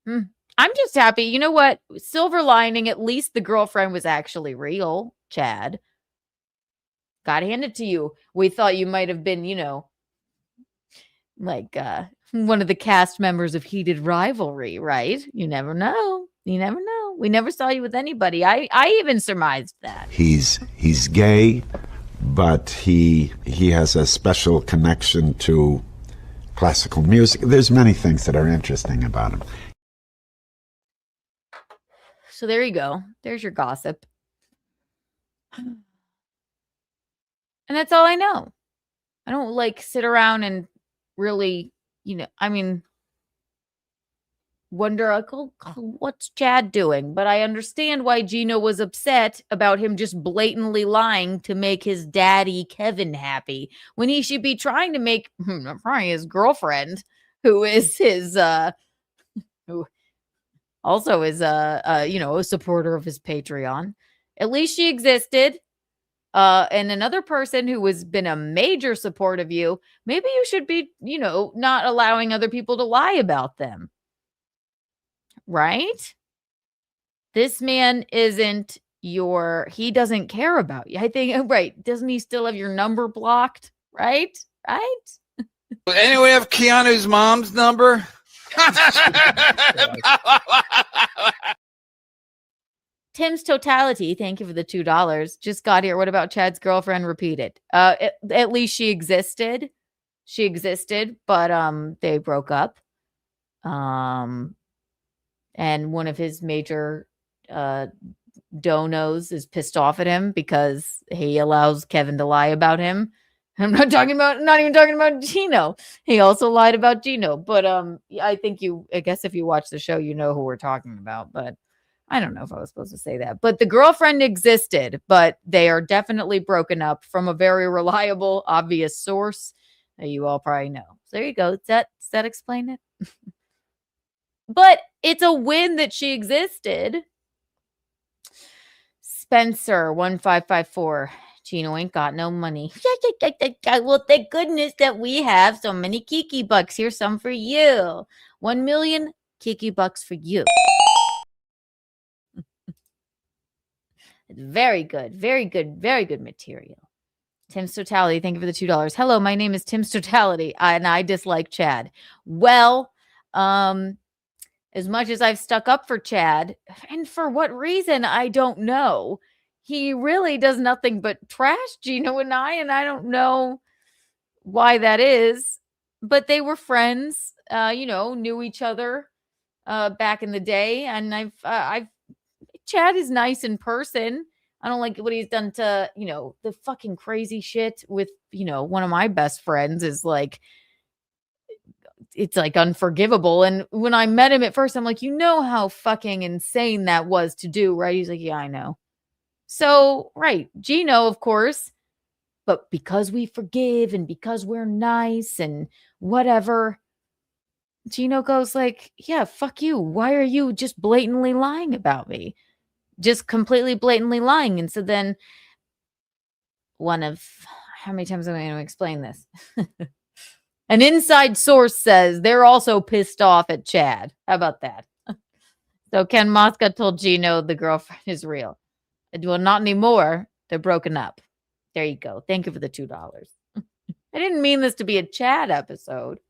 I'm just happy. You know what? Silver lining, at least the girlfriend was actually real, Chad. Gotta hand it to you. We thought you might have been, you know, like one of the cast members of Heated Rivalry, right? You never know. You never know. We never saw you with anybody. I even surmised that. He's gay, but he has a special connection to classical music. There's many things that are interesting about him. So there you go. There's your gossip. And that's all I know. I don't like sit around and really, you know, I mean, wonder like, oh, what's Chad doing? But I understand why Gino was upset about him just blatantly lying to make his daddy Kevin happy when he should be trying to make probably his girlfriend, who is his who also is you know, a supporter of his Patreon. At least she existed. And another person who has been a major support of you, maybe you should be, you know, not allowing other people to lie about them. Right? This man isn't he doesn't care about you. I think, right. Doesn't he still have your number blocked? Right? Right? Anyone have Keanu's mom's number? Tim's Totality, thank you for the $2. Just got here. What about Chad's girlfriend? Repeated. At least she existed. She existed, but they broke up. And one of his major donos is pissed off at him because he allows Kevin to lie about him. I'm not even talking about Gino. He also lied about Gino. But I guess if you watch the show, you know who we're talking about. But I don't know if I was supposed to say that. But the girlfriend existed, but they are definitely broken up from a very reliable, obvious source that you all probably know. So there you go. Does that explain it? But it's a win that she existed. Spencer 1554. Gino ain't got no money. Well, thank goodness that we have so many Kiki bucks. Here's some for you. 1 million Kiki bucks for you. Very good. Very good. Very good material. Tim's Totality. Thank you for the $2. Hello, my name is Tim's Totality, and I dislike Chad. Well, as much as I've stuck up for Chad, and for what reason, I don't know. He really does nothing but trash Gino and I don't know why that is. But they were friends, you know, knew each other back in the day, and I've Chad is nice in person. I don't like what he's done to, you know, the fucking crazy shit with, you know, one of my best friends is like, it's like unforgivable. And when I met him at first, I'm like, you know how fucking insane that was to do, right? He's like, yeah, I know. So, right. Gino, of course, but because we forgive and because we're nice and whatever, Gino goes like, yeah, fuck you. Why are you just blatantly lying about me? Just completely blatantly lying. And so then how many times am I going to explain this? An inside source says they're also pissed off at Chad. How about that? So Ken Mosca told Gino the girlfriend is real. Well, not anymore. They're broken up. There you go. Thank you for the $2. I didn't mean this to be a Chad episode.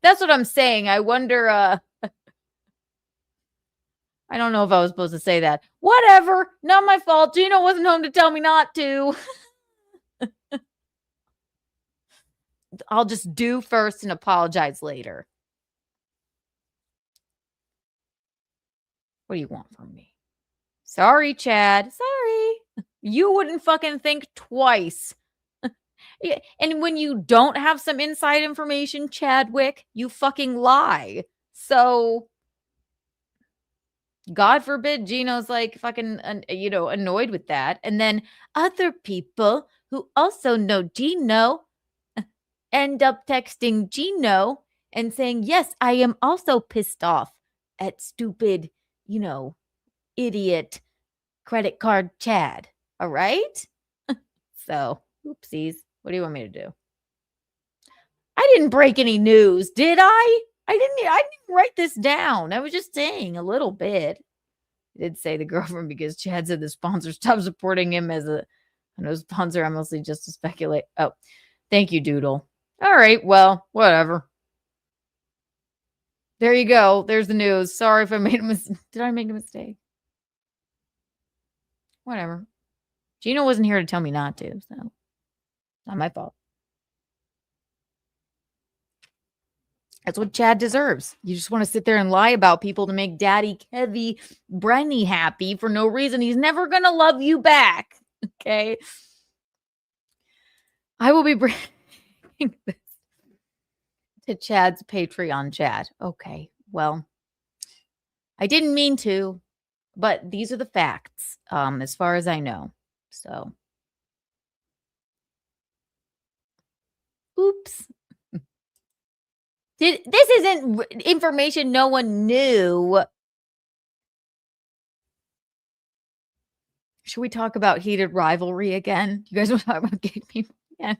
That's what I'm saying. I wonder, I don't know if I was supposed to say that. Whatever. Not my fault. Gino wasn't home to tell me not to. I'll just do first and apologize later. What do you want from me? Sorry, Chad. Sorry. You wouldn't fucking think twice. Yeah, and when you don't have some inside information, Chadwick, you fucking lie. So, God forbid Gino's like fucking, annoyed with that. And then other people who also know Gino end up texting Gino and saying, yes, I am also pissed off at stupid, idiot credit card Chad. All right? So, oopsies. What do you want me to do? I didn't break any news, did I? I didn't write this down. I was just saying a little bit. I did say the girlfriend because Chad said the sponsor stopped supporting him as a sponsor. I'm mostly just to speculate. Oh, thank you, Doodle. All right, well, whatever. There you go. There's the news. Sorry if I made a mistake. Did I make a mistake? Whatever. Gino wasn't here to tell me not to, so not my fault. That's what Chad deserves. You just want to sit there and lie about people to make Daddy Kevy Brenny happy for no reason. He's never going to love you back. Okay. I will be bringing this to Chad's Patreon chat. Okay. Well, I didn't mean to, but these are the facts, as far as I know. So, oops. This isn't information no one knew. Should we talk about heated rivalry again? You guys want to talk about gay people again?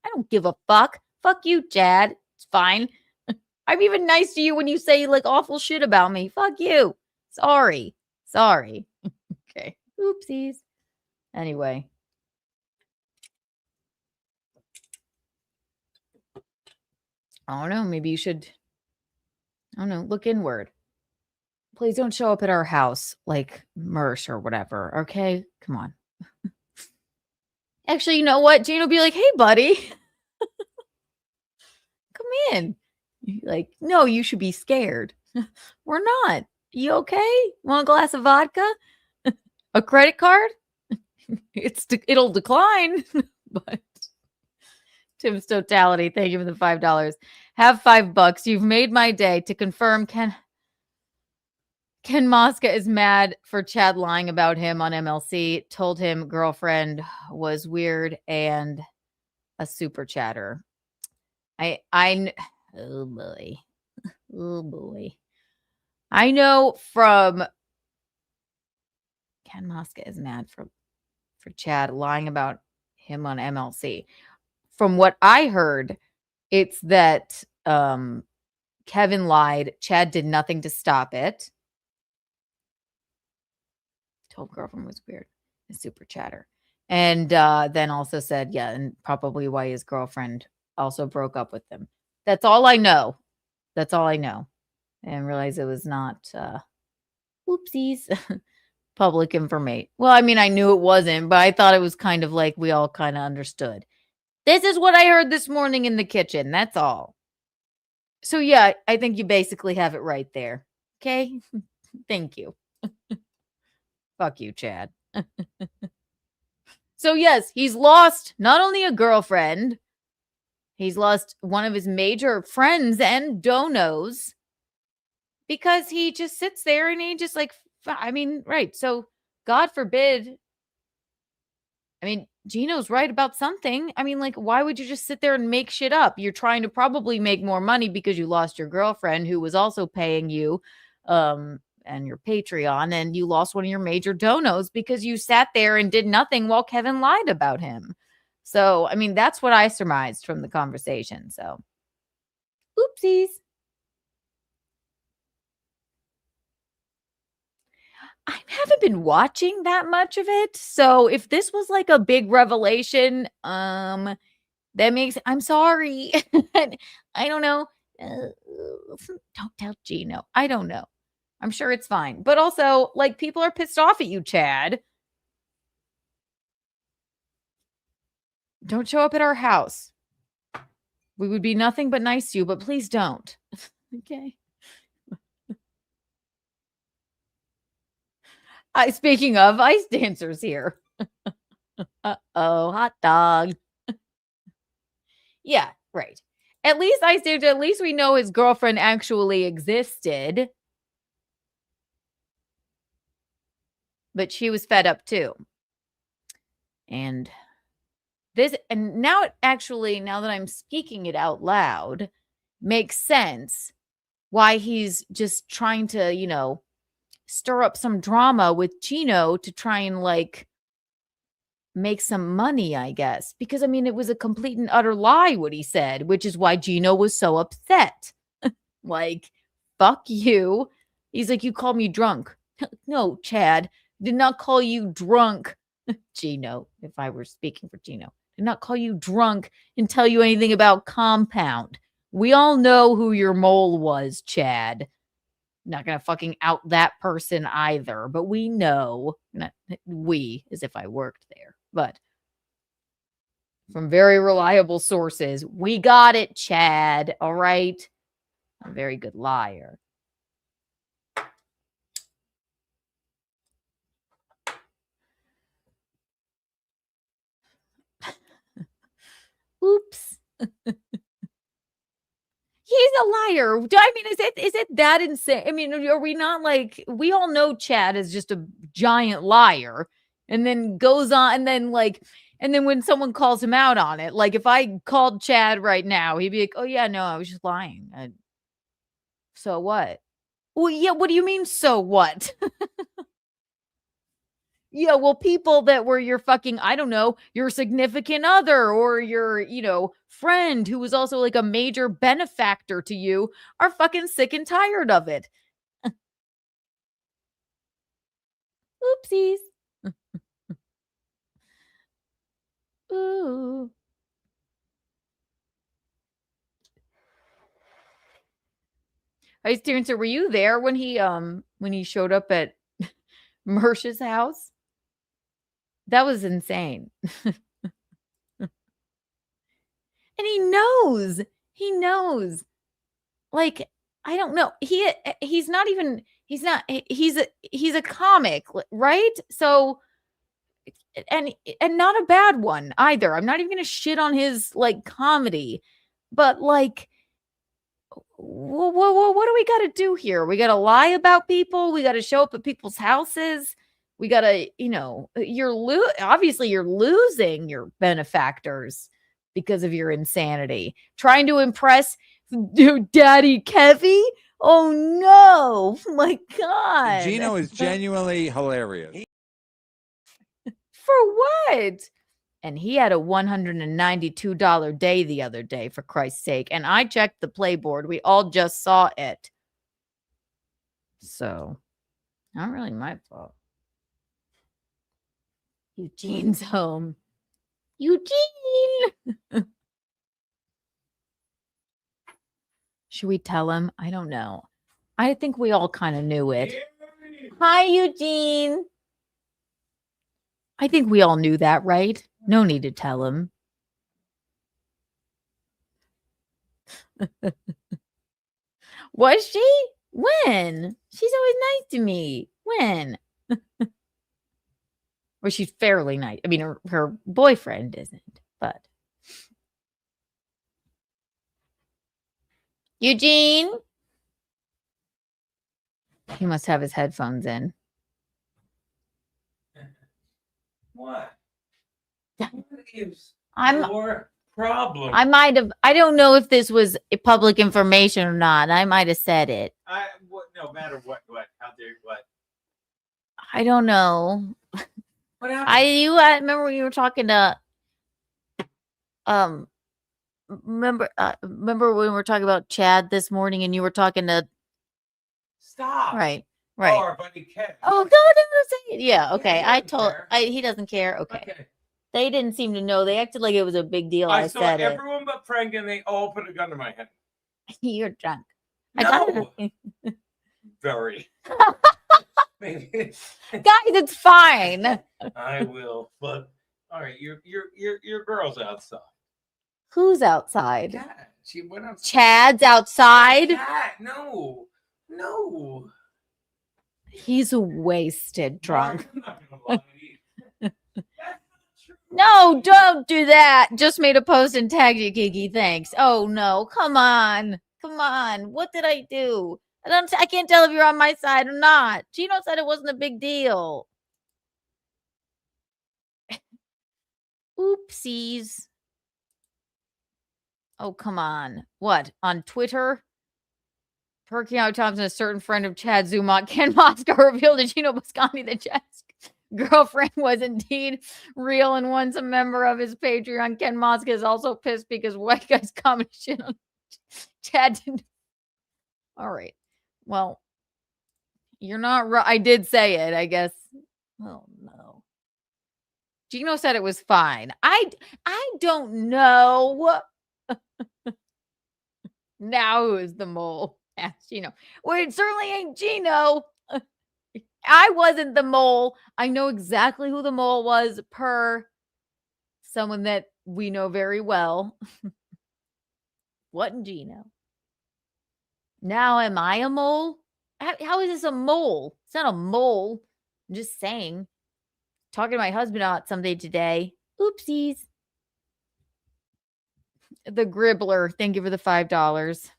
I don't give a fuck. Fuck you, Chad. It's fine. I'm even nice to you when you say like awful shit about me. Fuck you. Sorry. Okay. Oopsies. Anyway. I don't know. Maybe you should, look inward. Please don't show up at our house like Mersh or whatever. Okay? Come on. Actually, you know what? Jane will be like, hey, buddy. Come in. Like, no, you should be scared. We're not. You okay? Want a glass of vodka? A credit card? It'll decline. But Tim's Totality, thank you for the $5. Have $5. You've made my day. To confirm, Ken Mosca is mad for Chad lying about him on MLC. Told him girlfriend was weird and a super chatter. Oh boy. I know from Ken Mosca is mad for Chad lying about him on MLC. From what I heard, it's that Kevin lied. Chad did nothing to stop it. Told girlfriend was weird. A super chatter. And then also said, yeah, and probably why his girlfriend also broke up with him. That's all I know. And realize it was not, whoopsies, public information. Well, I mean, I knew it wasn't, but I thought it was kind of like we all kind of understood. This is what I heard this morning in the kitchen. That's all. So, yeah, I think you basically have it right there. Okay? Thank you. Fuck you, Chad. So, yes, he's lost not only a girlfriend, he's lost one of his major friends and donos because he just sits there and he just like, I mean, right. So, God forbid. I mean, Gino's right about something. I mean, like, why would you just sit there and make shit up? You're trying to probably make more money because you lost your girlfriend who was also paying you and your Patreon, and you lost one of your major donos because you sat there and did nothing while Kevin lied about him. So, I mean, that's what I surmised from the conversation. So, oopsies. I haven't been watching that much of it. So if this was like a big revelation, that makes, I'm sorry. I don't know. Don't tell Gino. I don't know. I'm sure it's fine. But also, like, people are pissed off at you, Chad. Don't show up at our house. We would be nothing but nice to you, but please don't. Okay. Speaking of ice dancers here. Uh-oh, hot dog. Yeah, right. At least ice dancer, at least we know his girlfriend actually existed. But she was fed up too. And now it actually, now that I'm speaking it out loud, makes sense why he's just trying to, you know, stir up some drama with Gino to try and like make some money, I guess. Because I mean, it was a complete and utter lie what he said, which is why Gino was so upset. Like, fuck you. He's like, you called me drunk. No, Chad, did not call you drunk. Gino, if I were speaking for Gino, did not call you drunk and tell you anything about Compound. We all know who your mole was, Chad. Not gonna fucking out that person either, but we know. Not we, as if I worked there, but from very reliable sources, we got it, Chad. All right. A very good liar. Oops. He's a liar. I mean, is it that insane? I mean, are we not like, we all know Chad is just a giant liar and then goes on and then like, and then when someone calls him out on it, like if I called Chad right now, he'd be like, oh yeah, no, I was just lying. So what? Well, yeah, what do you mean, so what? Yeah, well, people that were your fucking, I don't know, your significant other or your, you know, friend who was also like a major benefactor to you are fucking sick and tired of it. Oopsies. Ooh. Ice Dancer, were you there when he showed up at Mersh's house? That was insane. And he knows. He knows. Like, I don't know. He's not even he's a comic, right? So and not a bad one either. I'm not even going to shit on his like comedy. But like what do we got to do here? We got to lie about people. We got to show up at people's houses. We got to, you know, obviously you're losing your benefactors because of your insanity. Trying to impress Daddy Kevy? Oh no. My God. Gino is genuinely hilarious. For what? And he had a $192 day the other day, for Christ's sake. And I checked the playboard. We all just saw it. So, not really my fault. Eugene's home. Eugene! Should we tell him? I don't know. I think we all kind of knew it. Hi, Eugene. I think we all knew that, right? No need to tell him. Was she? When? She's always nice to me. When? Or she's fairly nice. I mean, her boyfriend isn't, but. Eugene? He must have his headphones in. What? I'm your problem. I might have. I don't know if this was public information or not. I might have said it. No matter what. How dare what? I don't know. What happened? I remember when you were talking to. Remember when we were talking about Chad this morning, and you were talking to. Stop. Right. Oh, our buddy Ken. Oh, no, say it. Yeah, okay. Yeah, He doesn't care. Okay. They didn't seem to know. They acted like it was a big deal. I saw said everyone but Frank, and they all put a gun to my head. You're drunk. No. Very. Guys, it's fine. I will, but all right. Your girl's outside. Who's outside? Dad. She went outside. Chad's outside. Cat, no. He's wasted drunk. I'm not gonna lie to you. No, don't do that. Just made a post and tagged you, Kiki. Thanks. Oh no, come on. What did I do? I can't tell if you're on my side or not. Gino said it wasn't a big deal. Oopsies. Oh, come on. What? On Twitter? Per Keanu Thompson, a certain friend of Chad Zumot, Ken Mosca, revealed to Gino Boscani that Chad's girlfriend was indeed real and once a member of his Patreon. Ken Mosca is also pissed because white guys comment shit on Chad. All right. Well, you're not right. I did say it, I guess. Oh, no. Gino said it was fine. I don't know. Now who is the mole? Asked Gino. Well, it certainly ain't Gino. I wasn't the mole. I know exactly who the mole was per someone that we know very well. Wasn't Gino. Now am I a mole? How is this a mole? It's not a mole. I'm just saying. Talking to my husband about something today. Oopsies. The Gribbler, thank you for the $5.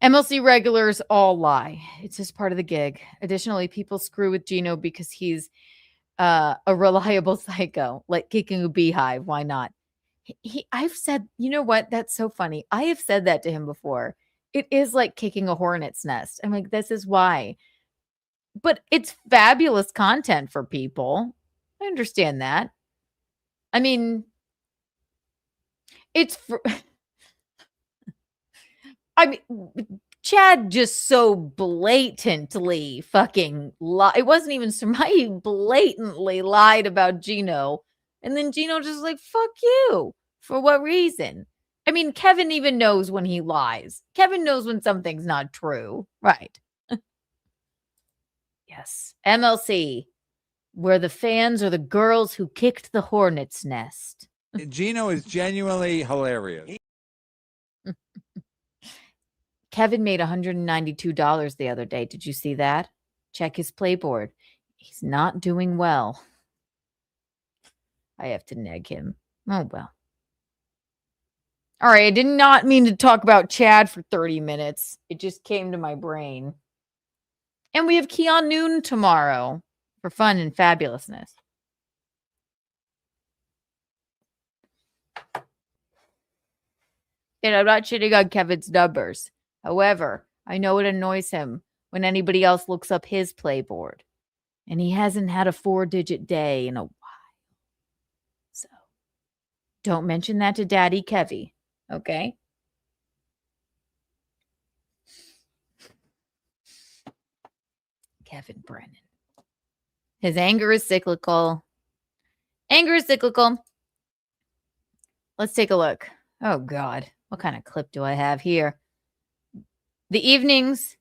MLC regulars all lie. It's just part of the gig. Additionally, people screw with Gino because he's a reliable psycho, like kicking a beehive. Why not? I've said, you know what? That's so funny. I have said that to him before. It is like kicking a hornet's nest. I'm like, this is why. But it's fabulous content for people. I understand that. I mean, it's I mean, Chad just so blatantly fucking lied. It wasn't even he blatantly lied about Gino. And then Gino just like, fuck you. For what reason? I mean, Kevin even knows when he lies. Kevin knows when something's not true. Right. Yes. MLC, where the fans are the girls who kicked the hornet's nest. Gino is genuinely hilarious. Kevin made $192 the other day. Did you see that? Check his playboard. He's not doing well. I have to neg him. Oh, well. All right. I did not mean to talk about Chad for 30 minutes. It just came to my brain. And we have Keanu tomorrow for fun and fabulousness. And I'm not shitting on Kevin's numbers. However, I know it annoys him when anybody else looks up his playboard. And he hasn't had a 4-digit day in a while. So don't mention that to Daddy Kevy. Okay? Kevin Brennan. His anger is cyclical. Anger is cyclical. Let's take a look. Oh, God. What kind of clip do I have here? The evenings,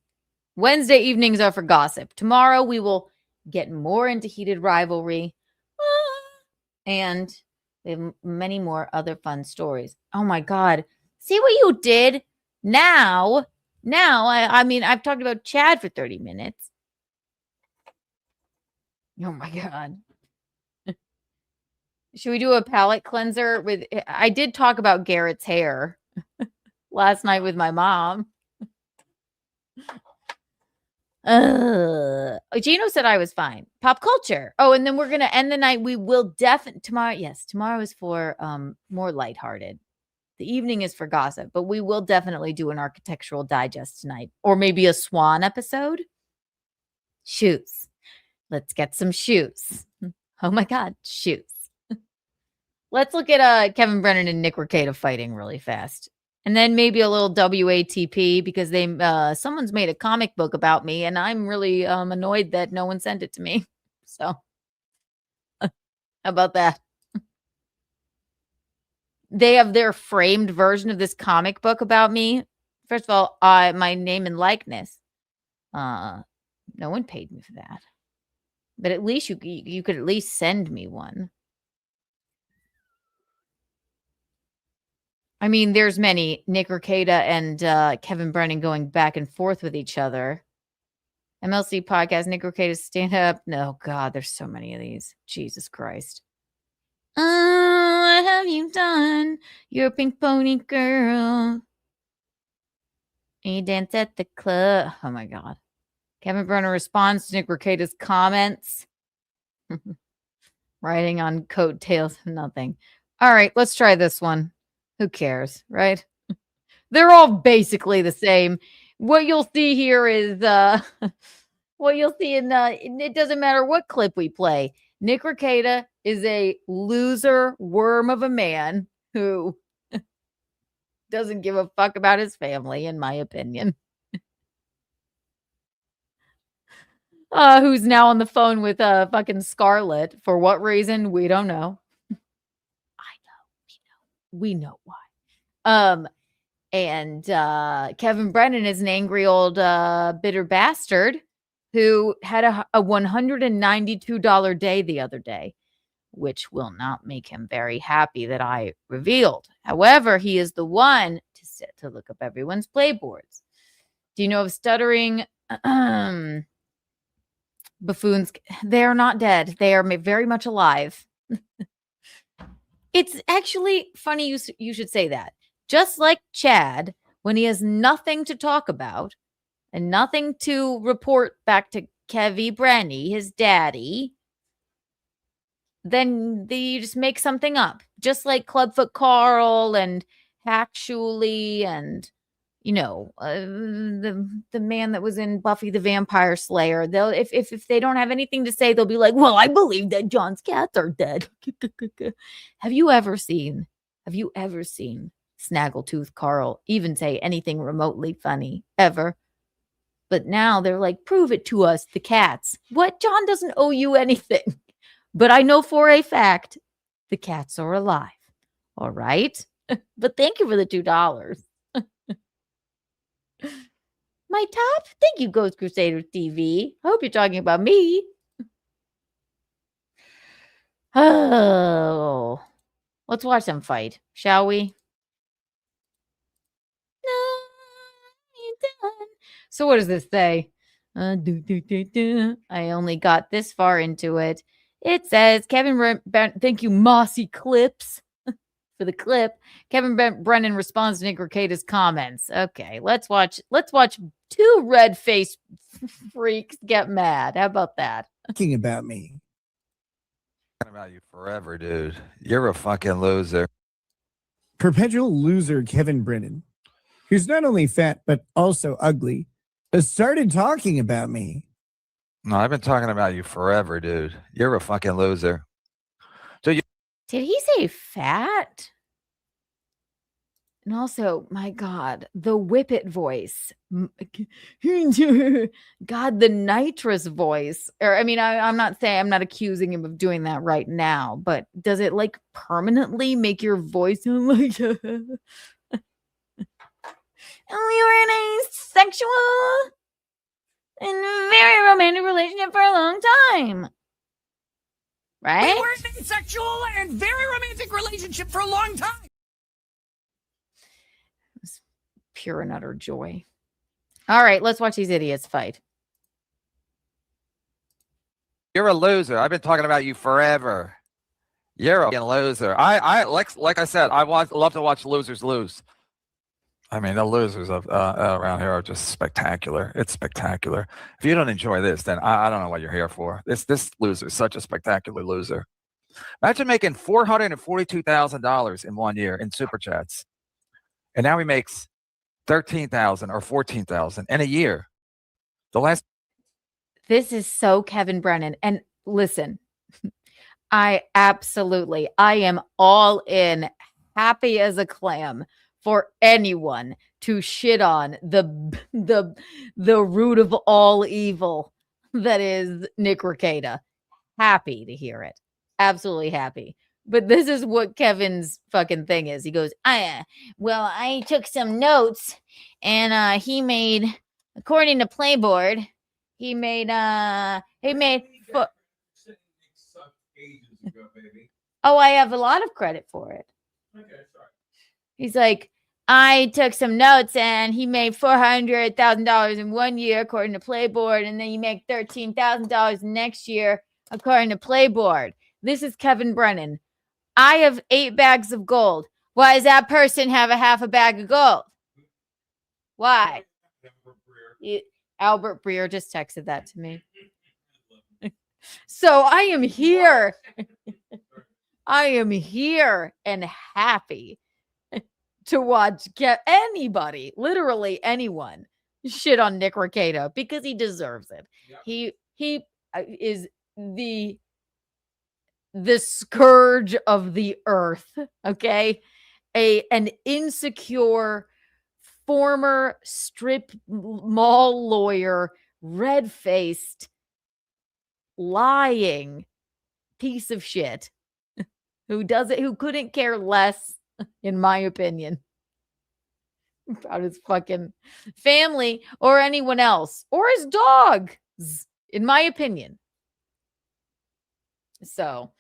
Wednesday evenings are for gossip. Tomorrow we will get more into heated rivalry. And we have many more other fun stories. Oh, my God. See what you did? Now, I mean, I've talked about Chad for 30 minutes. Oh, my God. Should we do a palette cleanser with? I did talk about Garrett's hair last night with my mom. Gino said I was fine. Pop culture. Oh, and then we're gonna end the night. We will definitely tomorrow. Yes, tomorrow is for more lighthearted. The evening is for gossip, but we will definitely do an architectural digest tonight, or maybe a Swan episode. Shoes. Let's get some shoes. Oh my God, shoes. Let's look at Kevin Brennan and Nick Rekieta fighting really fast. And then maybe a little WATP because they someone's made a comic book about me and I'm really annoyed that no one sent it to me. So how about that? They have their framed version of this comic book about me. First of all, my name and likeness. No one paid me for that. But at least you could at least send me one. I mean, there's many. Nick Rekieta and Kevin Brennan going back and forth with each other. MLC podcast, Nick Rekieta stand up. No, God, there's so many of these. Jesus Christ. Oh, what have you done? You're a pink pony girl. You dance at the club. Oh my God. Kevin Brennan responds to Nick Rekieta's comments. Riding on coattails of nothing. All right, let's try this one. Who cares, right? They're all basically the same. What you'll see here is what you'll see in it doesn't matter what clip we play. Nick Rekieta is a loser worm of a man who doesn't give a fuck about his family, in my opinion. Who's now on the phone with fucking Scarlett. For what reason? We don't know. We know why. And Kevin Brennan is an angry old bitter bastard who had a $192 day the other day, which will not make him very happy that I revealed. However, he is the one to look up everyone's playboards. Do you know of stuttering buffoons? They are not dead. They are very much alive. It's actually funny you should say that. Just like Chad, when he has nothing to talk about and nothing to report back to Kevy Brenny, his daddy, then you just make something up. Just like Clubfoot Carl and Actually and, you know, the man that was in Buffy the Vampire Slayer. They'll if they don't have anything to say, they'll be like, well, I believe that John's cats are dead. Have you ever seen Snaggletooth Carl even say anything remotely funny ever? But now they're like, prove it to us, the cats. What? John doesn't owe you anything. But I know for a fact the cats are alive. All right? But thank you for the $2. My top? Thank you, Ghost Crusaders TV. I hope you're talking about me. Oh. Let's watch them fight, shall we? So what does this say? I only got this far into it. It says thank you, Mossy Clips, for the clip. Kevin Brennan responds to Nick Rekieta's comments. Okay, let's watch two red-faced freaks get mad. How about that? Talking about me. Talking about you forever, dude. You're a fucking loser. Perpetual loser Kevin Brennan, who's not only fat but also ugly, has started talking about me. No, I've been talking about you forever, dude. You're a fucking loser. So you Did he say fat? And also, my God, the Whippet voice. God, the nitrous voice. Or, I mean, I'm not accusing him of doing that right now, but does it like permanently make your voice sound like and we were in a sexual and very romantic relationship for a long time. Right? We were in a sexual and very romantic relationship for a long time. It was pure and utter joy. All right, let's watch these idiots fight. You're a loser. I've been talking about you forever. You're a fucking loser. I like I said, love to watch losers lose. I mean, the losers around here are just spectacular. It's spectacular. If you don't enjoy this, then I don't know what you're here for. This loser is such a spectacular loser. Imagine making $442,000 in 1 year in super chats, and now he makes $13,000 or $14,000 in a year. This is so Kevin Brennan. And listen, I am all in, happy as a clam, for anyone to shit on the root of all evil that is Nick Rekieta. Happy to hear it. Absolutely happy. But this is what Kevin's fucking thing is. He goes, I took some notes and he made, according to Playboard, he made oh, I have a lot of credit for it. Okay, sorry. He's like, I took some notes and he made $400,000 in 1 year, according to Playboard. And then you make $13,000 next year, according to Playboard. This is Kevin Brennan. I have 8 bags of gold. Why does that person have a half a bag of gold? Why? Albert Breer just texted that to me. So I am here. I am here and happy to watch anybody, literally anyone, shit on Nick Rekieta because he deserves it. Yep. He is the scourge of the earth. Okay, an insecure former strip mall lawyer, red-faced, lying piece of shit who couldn't care less, in my opinion, about his fucking family or anyone else or his dogs, in my opinion. So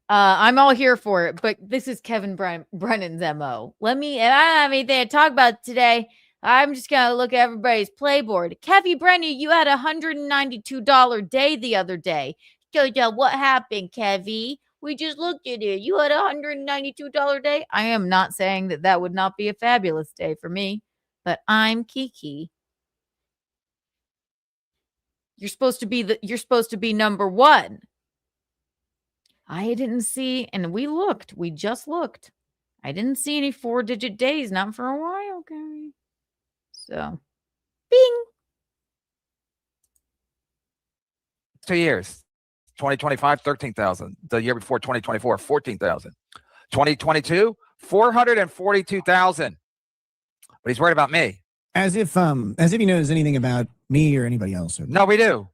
I'm all here for it, but this is Kevin Brennan's MO. I don't have anything to talk about today. I'm just going to look at everybody's Playboard. Kevin Brennan, you had a $192 day the other day. What happened, Kevy? We just looked at it. You had a $192 day. I am not saying that would not be a fabulous day for me, but I'm Kiki. You're supposed to be number one. I didn't see, and we just looked. I didn't see any 4-digit days, not for a while, Gary. So, bing. 2 years. 2025, 13,000. The year before, 2024, 14,000. 2022, 442,000. But he's worried about me. As if he knows anything about me or anybody else. No, we do.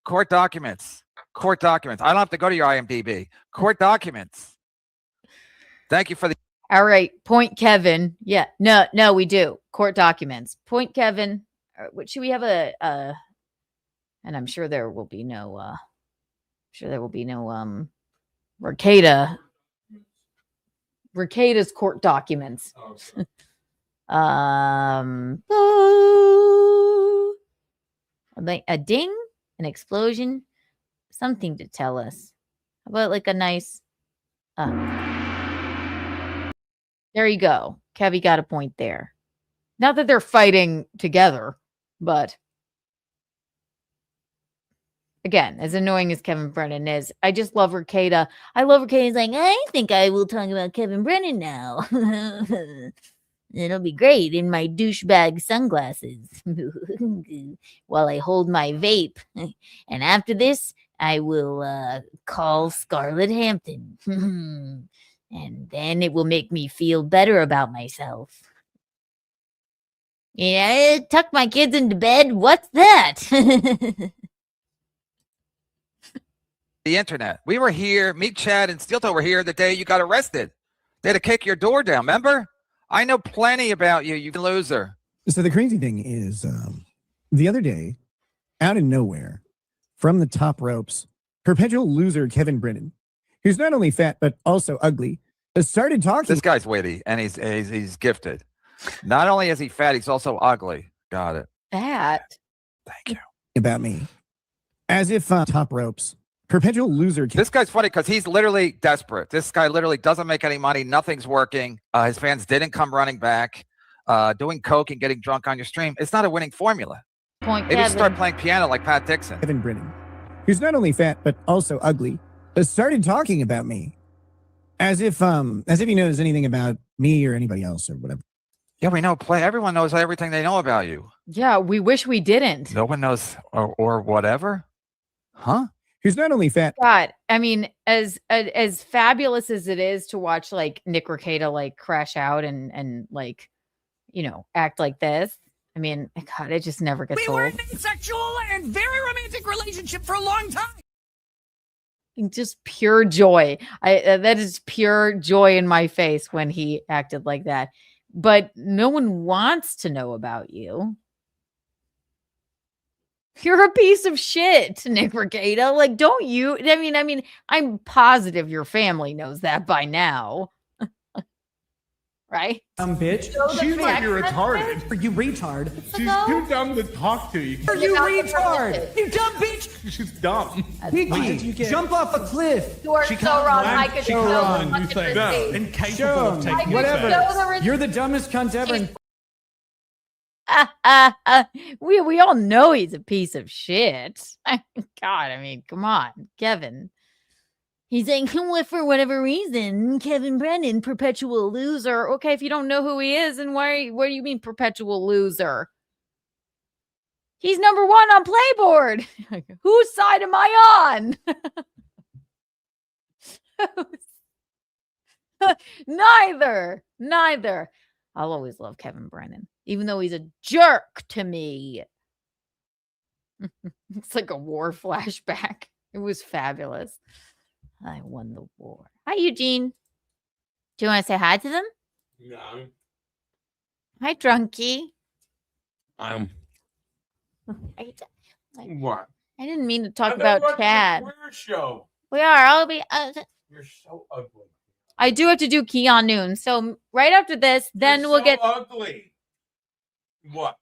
Court documents. I don't have to go to your IMDb. Court documents. Thank you for the. All right. Point Kevin. Yeah. No, we do. Court documents. Point Kevin. What should we have and I'm sure there will be no, Rekieta's court documents. A ding, an explosion, something to tell us. How about like a nice, there you go. Kevy got a point there. Not that they're fighting together, but again, as annoying as Kevin Brennan is, I just love Rekieta. I love Rekieta. He's like, I think I will talk about Kevin Brennan now. It'll be great in my douchebag sunglasses while I hold my vape. And after this, I will call Scarlett Hampton. And then it will make me feel better about myself. Yeah, tuck my kids into bed. What's that? The internet. We were here. Me, Chad, and Steelto were here the day you got arrested. They had to kick your door down. Remember? I know plenty about you. You loser. So the crazy thing is, the other day, out of nowhere, from the top ropes, perpetual loser Kevin Brennan, who's not only fat but also ugly, started talking. This guy's witty and he's gifted. Not only is he fat, he's also ugly. Got it. Fat. Thank you. About me, as if top ropes. Perpetual loser. This guy's funny because he's literally desperate. This guy literally doesn't make any money. Nothing's working. His fans didn't come running back. Doing coke and getting drunk on your stream. It's not a winning formula. Point Maybe Kevin. start playing piano like Pat Dixon. Kevin Brennan, who's not only fat but also ugly, started talking about me, as if he knows anything about me or anybody else or whatever. Yeah, we know. Everyone knows everything they know about you. Yeah, we wish we didn't. No one knows or whatever. Huh? Who's not only fat. God, I mean, as fabulous as it is to watch like Nick Rekieta like crash out and like, act like this. I mean, God, it just never gets old. We were in a sexual and very romantic relationship for a long time. Just pure joy. That is pure joy in my face when he acted like that. But no one wants to know about you. You're a piece of shit, Nick Rekieta. Like, don't you? I mean, I'm positive your family knows that by now. right? Bitch. Show the She's like text you're message. retarded. Are you retard? She's too dumb to talk to you. Are you Without the retard? permission. You dumb bitch. She's dumb. Vicky, jump off a cliff. You are so wrong. I could show wrong, the you fucking think. receipt. Incapable Show of 'em. taking I could Whatever. show the receipt. You're the dumbest cunt ever. And We all know he's a piece of shit. God, I mean, come on, Kevin. He's saying, "Well, for whatever reason, Kevin Brennan, perpetual loser." Okay, if you don't know who he is, and why? What do you mean perpetual loser? He's number 1 on Playboard. Whose side am I on? Neither. I'll always love Kevin Brennan, even though he's a jerk to me. It's like a war flashback. It was fabulous. I won the war. Hi, Eugene. Do you want to say hi to them? No. Hi, Drunky. What? I didn't mean to talk about Chad. Show. We are. I'll be. You're so ugly. I do have to do Keanu. So right after this, then You're we'll so get. ugly. What?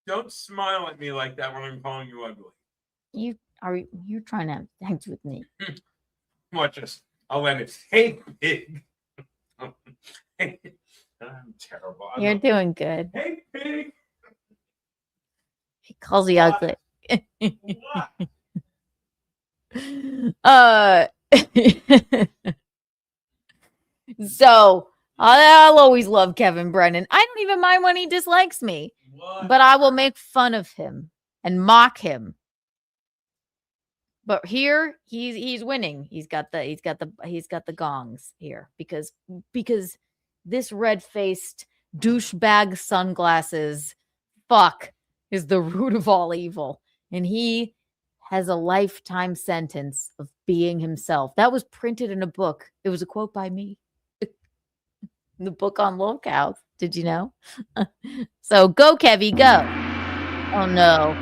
Don't smile at me like that when I'm calling you ugly. You trying to have sex with me? Watch this. I'll end it. Hey, pig. I'm terrible. You're doing good. Hey, pig. He calls you ugly. So I'll always love Kevin Brennan. I don't even mind when he dislikes me, but I will make fun of him and mock him. But here he's winning. He's got the gongs here because this red-faced douchebag sunglasses fuck is the root of all evil, and he has a lifetime sentence of being himself. That was printed in a book. It was a quote by me. The book on locales. Did you know? So go, Kevy, go. Oh no.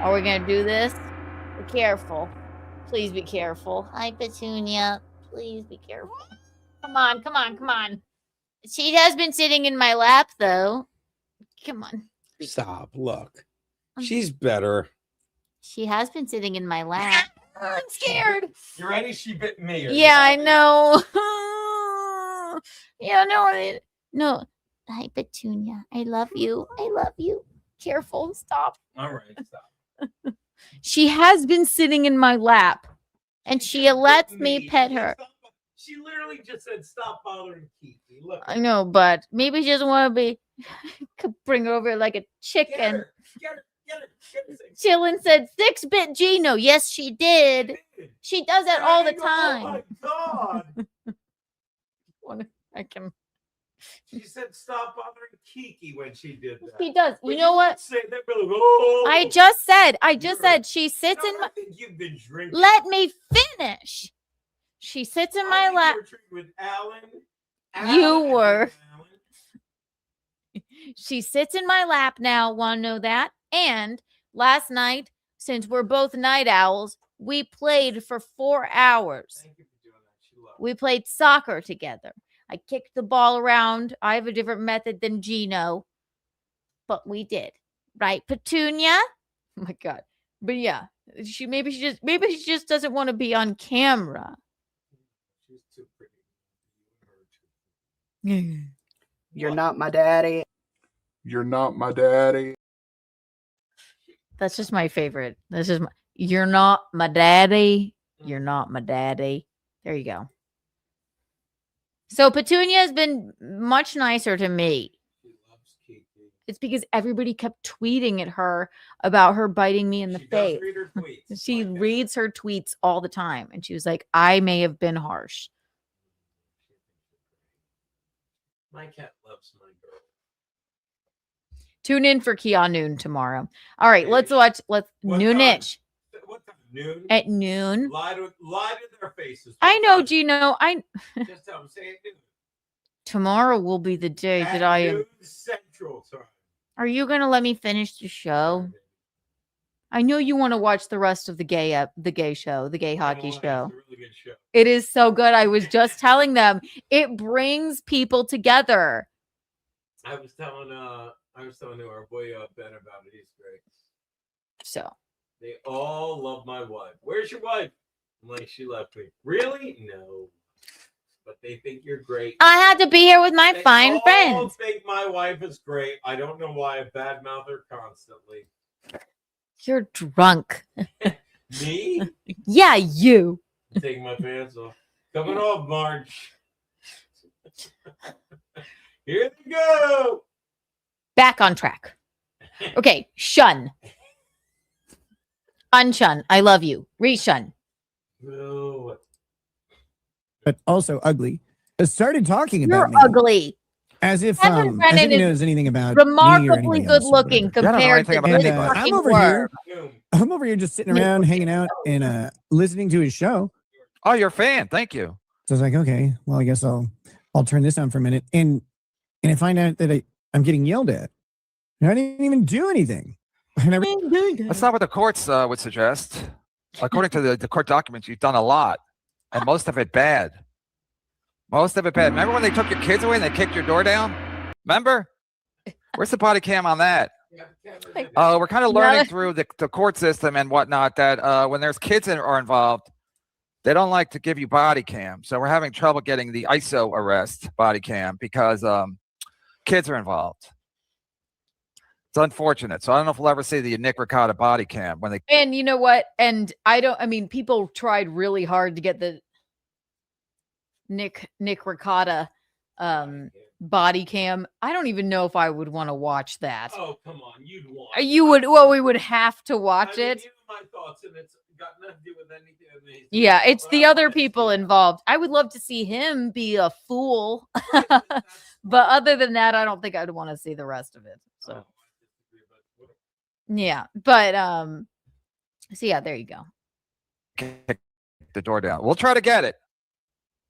Are we gonna do this? Be careful. Please be careful. Hi, Petunia. Please be careful. Come on. She has been sitting in my lap, though. Come on. Stop. Look. She's better. She has been sitting in my lap. I'm scared. You ready? She bit me. Yeah, I know. Yeah, no. Hi, Petunia. I love you. Careful. Stop. All right, stop. She has been sitting in my lap, and she lets me pet her. She literally just said, "Stop bothering Kiki." Look. I know, but maybe she doesn't want to be. Could bring her over like a chicken. Get her. Chillin said 6-bit Gino. Yes, she did. She does that all the time. Oh my God. I can. She said, "Stop bothering Kiki" when she did that. She does. But You know what? Say that, really, oh, I just said she sits in I my. think you've been drinking. Let me finish. She sits in my lap. You were drinking with Alan. You were. She sits in my lap now. Want to know that? And last night, since we're both night owls, we played for 4 hours. Thank you for doing that. She loved We played soccer together. I kicked the ball around. I have a different method than Gino, but we did. Right, Petunia? Oh my God. But yeah, maybe she just doesn't want to be on camera. She's too pretty. You're not my daddy. You're not my daddy. That's just my favorite. You're not my daddy. You're not my daddy. There you go. So Petunia has been much nicer to me. She loves Kiki. It's because everybody kept tweeting at her about her biting me in the She does face. read her tweets. She reads her tweets all the time. And she was like, I may have been harsh. My cat loves my girl. Tune in for Keanu tomorrow. All right, let's watch. Noonish. What time? Noon? At noon. Lie to their faces. I know, Gino. Just tell them, say it noon. Tomorrow will be the day that I am. Noon Central time. Are you going to let me finish the show? I know you want to watch the rest of the gay show, the gay hockey It's show. a really good show. It is so good. I was just telling them it brings people together. I was telling our boy Ben about it. He's great. So they all love my wife. Where's your wife? I'm like, she left me. Really? No. But they think you're great. I had to be here with my They fine all friends. think my wife is great. I don't know why I badmouth her constantly. You're drunk. Me? Yeah, you. I'm taking my pants off. Coming off, Marge. Here they go. Back on track. Okay, shun. Unshun. I love you. Reshun. No. But also ugly, has started talking You're about me. Ugly. As if Kevin Brennan he is knows anything about me or remarkably anybody good else or looking whatever. compared to And, this I'm fucking over worm. here. I'm over here just sitting around, hanging out, and listening to his show. Oh, you're a fan. Thank you. So I was like, okay, well, I guess I'll turn this on for a minute. And I find out that I'm getting yelled at. And I didn't even do anything. That's not what the courts would suggest. According to the court documents, you've done a lot, and most of it bad. Most of it bad. Remember when they took your kids away and they kicked your door down? Remember? Where's the body cam on that? We're kind of learning through the court system and whatnot that when there's kids that are involved, they don't like to give you body cam. So we're having trouble getting the ISO arrest body cam because kids are involved. It's unfortunate. So I don't know if we'll ever see the Nick Ricotta body cam when they. And you know what? And people tried really hard to get the Nick Ricotta body cam. I don't even know if I would want to watch that. Oh, come on. You'd want You would. Well, we would have to watch it. You know my thoughts, and it's got nothing to do with anything with me. Yeah, it's the other people involved. I would love to see him be a fool. But other than that, I don't think I'd want to see the rest of it. So yeah. But so yeah, there you go. Kick the door down. We'll try to get it.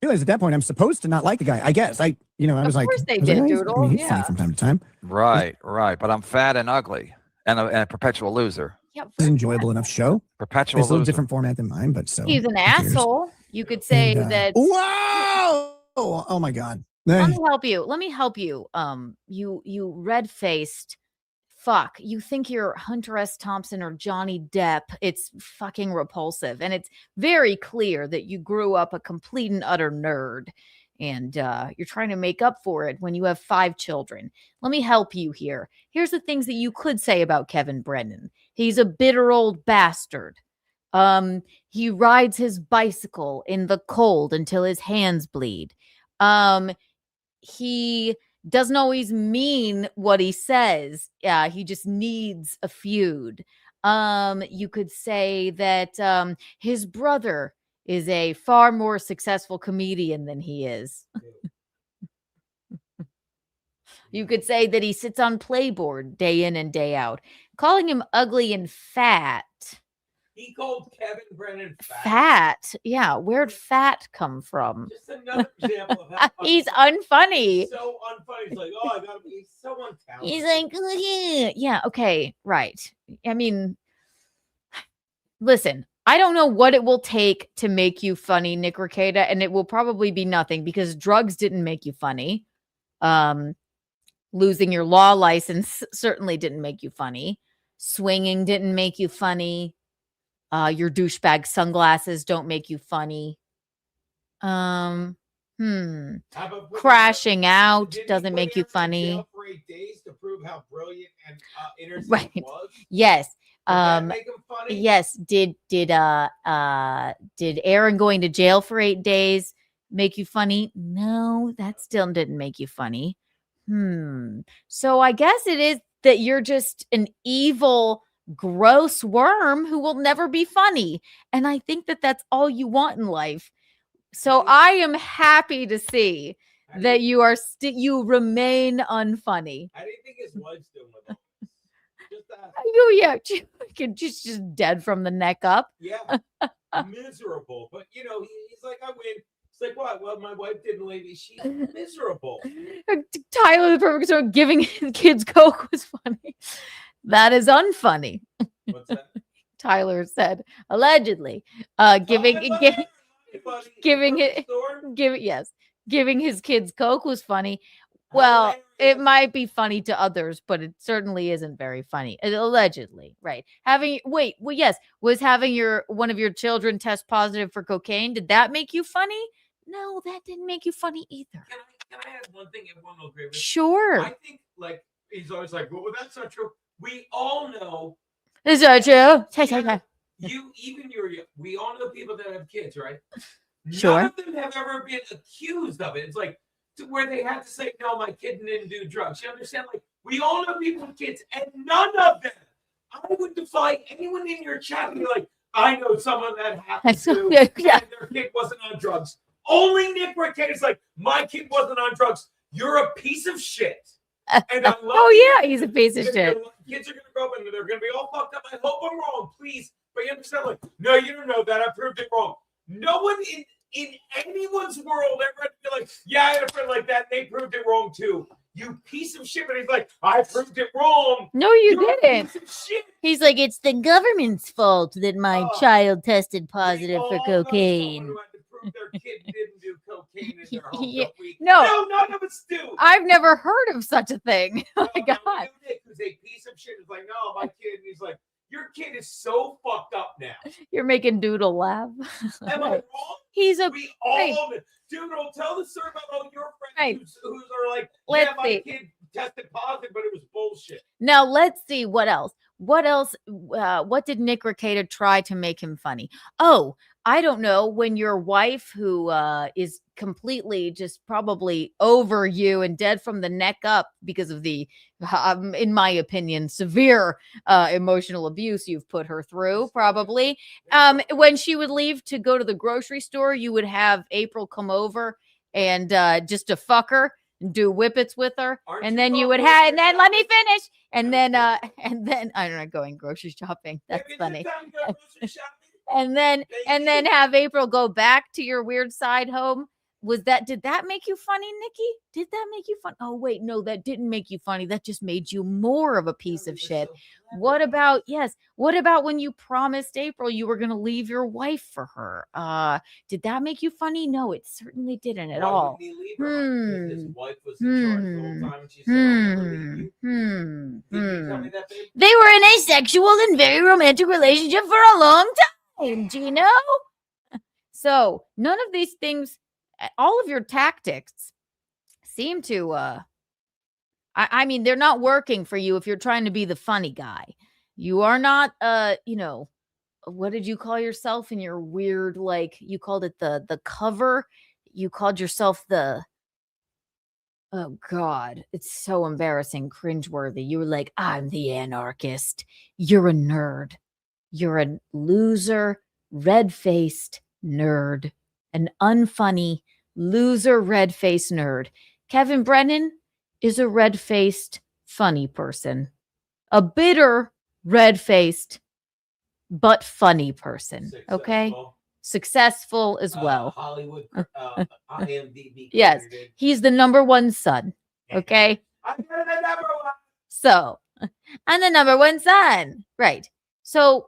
Realize at that point I'm supposed to not like the guy. I guess I was like, course they I was did, like, Doodle, he's funny yeah. from time to time. Right. But I'm fat and ugly and a perpetual loser. Yeah, It's an enjoyable enough show. Perpetual It's a little loser. different format than mine, but so He's an who cares? asshole. You could say And, that. Wow! Oh my God. Let me help you. You red-faced fuck. You think you're Hunter S. Thompson or Johnny Depp. It's fucking repulsive. And it's very clear that you grew up a complete and utter nerd. And you're trying to make up for it when you have 5 children. Let me help you here. Here's the things that you could say about Kevin Brennan. He's a bitter old bastard. He rides his bicycle in the cold until his hands bleed. He doesn't always mean what he says. Yeah, he just needs a feud. You could say that his brother is a far more successful comedian than he is. You could say that he sits on Playboard day in and day out. Calling him ugly and fat. He called Kevin Brennan fat. Fat? Yeah, where'd fat come from? Just another example of how He's unfunny. He's so unfunny. He's like, oh, I gotta be so untalented. He's like, yeah, okay, right. I mean, listen, I don't know what it will take to make you funny, Nick Ricotta, and it will probably be nothing because drugs didn't make you funny. Losing your law license certainly didn't make you funny. Swinging didn't make you funny. Your douchebag sunglasses don't make you funny. Crashing out doesn't make you funny. For 8 days to prove how brilliant and innocent Right. he was. Yes. Did that make him funny? Yes. Did Aaron going to jail for 8 days make you funny? No, that still didn't make you funny. So I guess it is that you're just an evil, gross worm who will never be funny. And I think that that's all you want in life. So I am happy to see that you are you remain unfunny. I didn't think his wife's doing with all this. Just that. Just dead from the neck up. Yeah. Miserable. But he's like, I win. It's like, what? Well, my wife didn't leave me. She's miserable. Tyler the Perfect Storm giving his kids Coke was funny. That is unfunny. What's that? Tyler said allegedly, giving his kids Coke was funny. Well, it might be funny to others, but it certainly isn't very funny. Allegedly, right? Was having one of your children test positive for cocaine, did that make you funny? No, that didn't make you funny either. Can I add one thing? Everyone will agree with. Sure. I think like he's always like, well, that's not true. We all know. Is that true? We all know people that have kids, right? Sure. None of them have ever been accused of it. It's like to where they had to say, no, my kid didn't do drugs. You understand? Like we all know people with kids, and none of them. I would defy anyone in your chat and be like, I know someone that happened to, and their kid wasn't on drugs. Only Nick Rickett is like, my kid wasn't on drugs. You're a piece of shit. And I love oh yeah, he's a piece of shit. Kids are gonna grow up and they're gonna be all fucked up. I hope I'm wrong, please. But you understand, like, no, you don't know that. I proved it wrong. No one in anyone's world ever had to be like, yeah, I had a friend like that, and they proved it wrong too. You piece of shit. But he's like, I proved it wrong. No, you You're didn't. a piece of shit. He's like, it's the government's fault that my child tested positive for cocaine. Their kid didn't do cocaine in their home. Yeah. No, No, none of us do. I've never heard of such a thing. Oh my God. Who's a piece of shit is like, no, my kid. And he's like, your kid is so fucked up now. You're making Doodle laugh. Am I wrong? He's a we all Doodle, tell the story about all your friends who are like, Let's yeah, my see. kid tested positive, but it was bullshit. Now let's see what else. What did Nick Rekieta try to make him funny? Oh, I don't know. When your wife, who is completely just probably over you and dead from the neck up because of the, in my opinion, severe emotional abuse you've put her through, probably. When she would leave to go to the grocery store, you would have April come over and just to fuck her and do whippets with her. And then you would have, and then let me finish. And then I'm not going grocery shopping. That's funny. And then have April go back to your weird side home. Did that make you funny, Nikki? Did that make you fun? Oh, wait, no, that didn't make you funny. That just made you more of a piece of shit. What about when you promised April you were going to leave your wife for her? Did that make you funly? No, it certainly didn't at all. His wife was in charge the whole time and she said, I'll never leave you. Did you tell me that, babe? They were in a sexual and very romantic relationship for a long time, Gino. So none of these things, all of your tactics seem to, I mean, they're not working for you if you're trying to be the funny guy. You are not, what did you call yourself in your weird, like, you called it the cover? You called yourself the, oh God, it's so embarrassing, cringeworthy. You were like, I'm the anarchist. You're a nerd. You're a loser, red-faced nerd. An unfunny, loser, red-faced nerd. Kevin Brennan is a red-faced, funny person. A bitter, red-faced, but funny person. Okay? Successful as well. Hollywood IMDb. Yes, he's the number one son. Okay? I'm the number one. So, I'm the number one son. Right. So,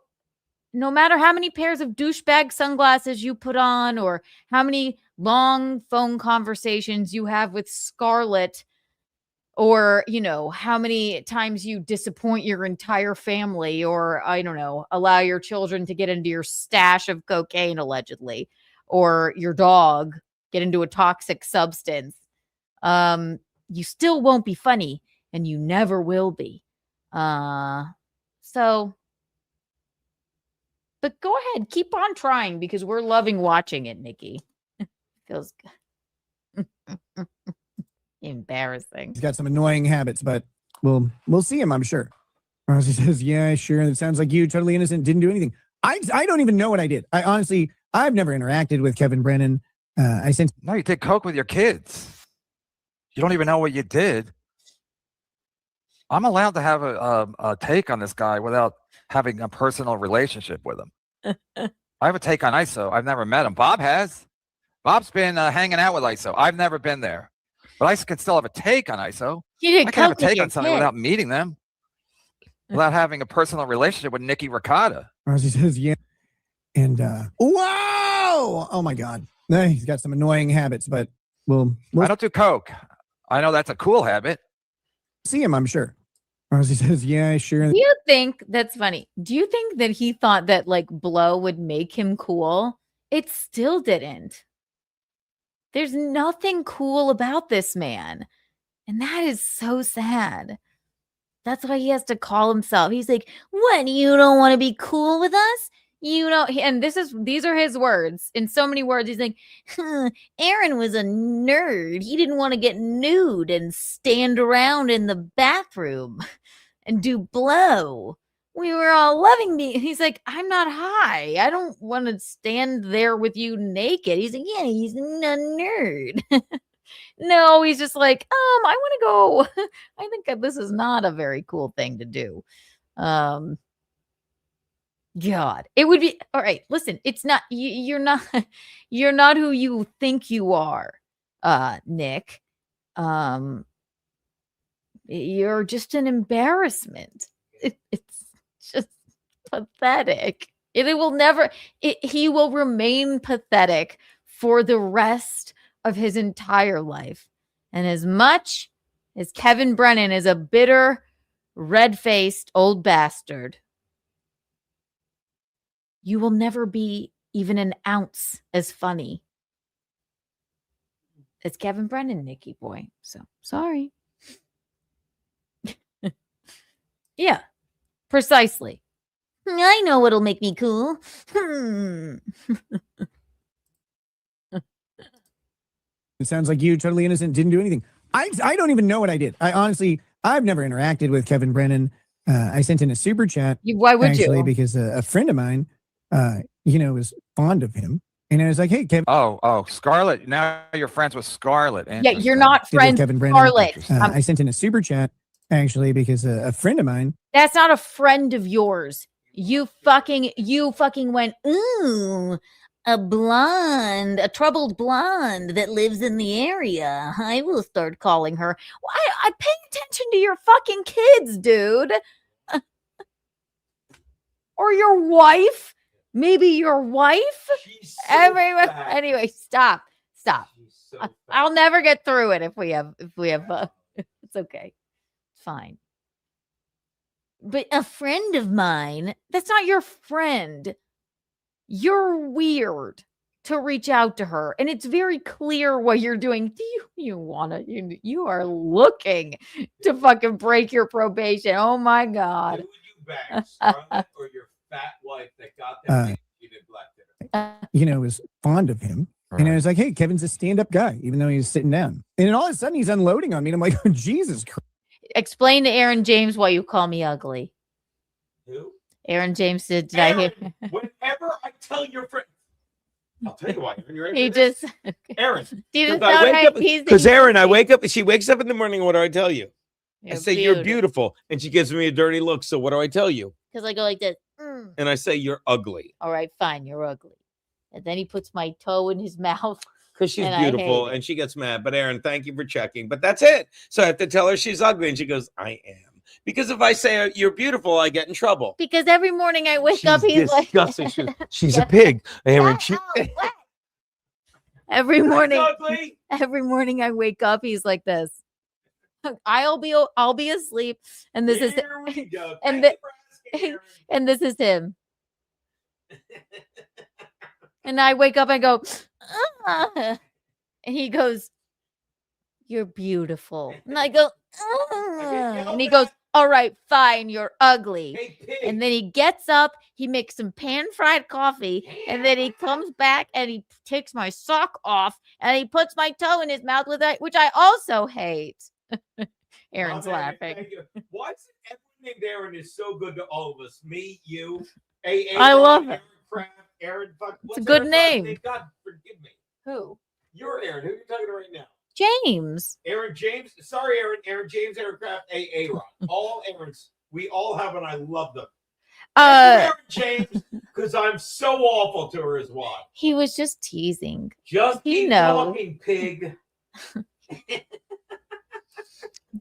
no matter how many pairs of douchebag sunglasses you put on or how many long phone conversations you have with Scarlett or, how many times you disappoint your entire family or, I don't know, allow your children to get into your stash of cocaine allegedly or your dog get into a toxic substance, you still won't be funny and you never will be. But go ahead, keep on trying because we're loving watching it, Nikki. Feels good. Embarrassing. He's got some annoying habits, but we'll see him, I'm sure. Rosie says, yeah, sure. It sounds like you, totally innocent, didn't do anything. I don't even know what I did. I've never interacted with Kevin Brennan. No, you did coke with your kids. You don't even know what you did. I'm allowed to have a take on this guy without having a personal relationship with him. I have a take on ISO. I've never met him. Bob has. Bob's been hanging out with ISO. I've never been there. But I can still have a take on ISO. You did I can have a coke with take your on something kid. without meeting them. without having a personal relationship with Nikki Ricotta. Rosie says, yeah. And, whoa! Oh my God. He's got some annoying habits, but we'll I don't do coke. I know that's a cool habit. see him, I'm sure. Rosie says, yeah, sure. Do you think that's funny? Do you think that he thought that like blow would make him cool? It still didn't. There's nothing cool about this man. And that is so sad. That's why he has to call himself. He's like, what? You don't want to be cool with us? You know, and these are his words in so many words. He's like, Aaron was a nerd. He didn't want to get nude and stand around in the bathroom and do blow. We were all loving me. He's like, I'm not high. I don't want to stand there with you naked. He's like, yeah, he's a nerd. No, he's just like, I want to go. I think that this is not a very cool thing to do. God, it would be all right. Listen, it's not you're not who you think you are, Nick. You're just an embarrassment. It's just pathetic. He will remain pathetic for the rest of his entire life. And as much as Kevin Brennan is a bitter, red-faced old bastard, you will never be even an ounce as funny as Kevin Brennan, Nikki boy. So sorry. Yeah, precisely. I know what'll make me cool. It sounds like you, totally innocent, didn't do anything. I don't even know what I did. I've never interacted with Kevin Brennan. I sent in a super chat. Why would actually, you? Because a friend of mine, was fond of him. And I was like, hey, Kevin. Oh, Scarlett. Now you're friends with Scarlett. Yeah, you're not friends with Scarlett. I sent in a super chat, actually, because a friend of mine. That's not a friend of yours. You fucking went, ooh, a troubled blonde that lives in the area. I will start calling her. I pay attention to your fucking kids, dude. Or your wife. Maybe your wife. Anyway, stop. I'll never get through it if we have. It's okay. It's fine. But a friend of mine, that's not your friend. You're weird to reach out to her. And it's very clear what you're doing. Do you are looking to fucking break your probation. Oh my God. Who would you bang, Scarlett or your fat wife that got that you neglected her? Was fond of him. Right. And I was like, hey, Kevin's a stand-up guy, even though he's sitting down. And then all of a sudden he's unloading on me. And I'm like, oh, Jesus Christ. Explain to Aaron James why you call me ugly. Who? Aaron James did Aaron, I hear? Whenever I tell your friend, I'll tell you why. He just Aaron. Because Aaron, I wake up. She wakes up in the morning. What do I tell you? I say beautiful. you're beautiful, and she gives me a dirty look. So what do I tell you? Because I go like this. And I say you're ugly. All right, fine, you're ugly. And then he puts my toe in his mouth. Because she's beautiful and she gets mad. But Aaron, thank you for checking. But that's it. So I have to tell her she's ugly. And she goes, I am. Because if I say you're beautiful, I get in trouble. Because every morning I wake up, he's disgusting. She's a pig. Aaron, every morning I wake up, he's like this. I'll be asleep. And this is and this is him. And I wake up and go, and he goes, you're beautiful. And I go, and he goes, all right, fine, you're ugly. And then he gets up, he makes some pan-fried coffee, and then he comes back and he takes my sock off and he puts my toe in his mouth with that, which I also hate. Aaron's laughing. Why is everything named Aaron is so good to all of us? Me, you, AA. I love it. Aaron, it's a good name. God forgive me. Who? You're Aaron. Who are you talking to right now? James. Aaron James. Sorry, Aaron. Aaron James, Aaron Kraft, AA Ron. All Aarons. We all have, and I love them. Aaron James, because I'm so awful to her as well. He was just teasing. Just he keep knows. talking, pig.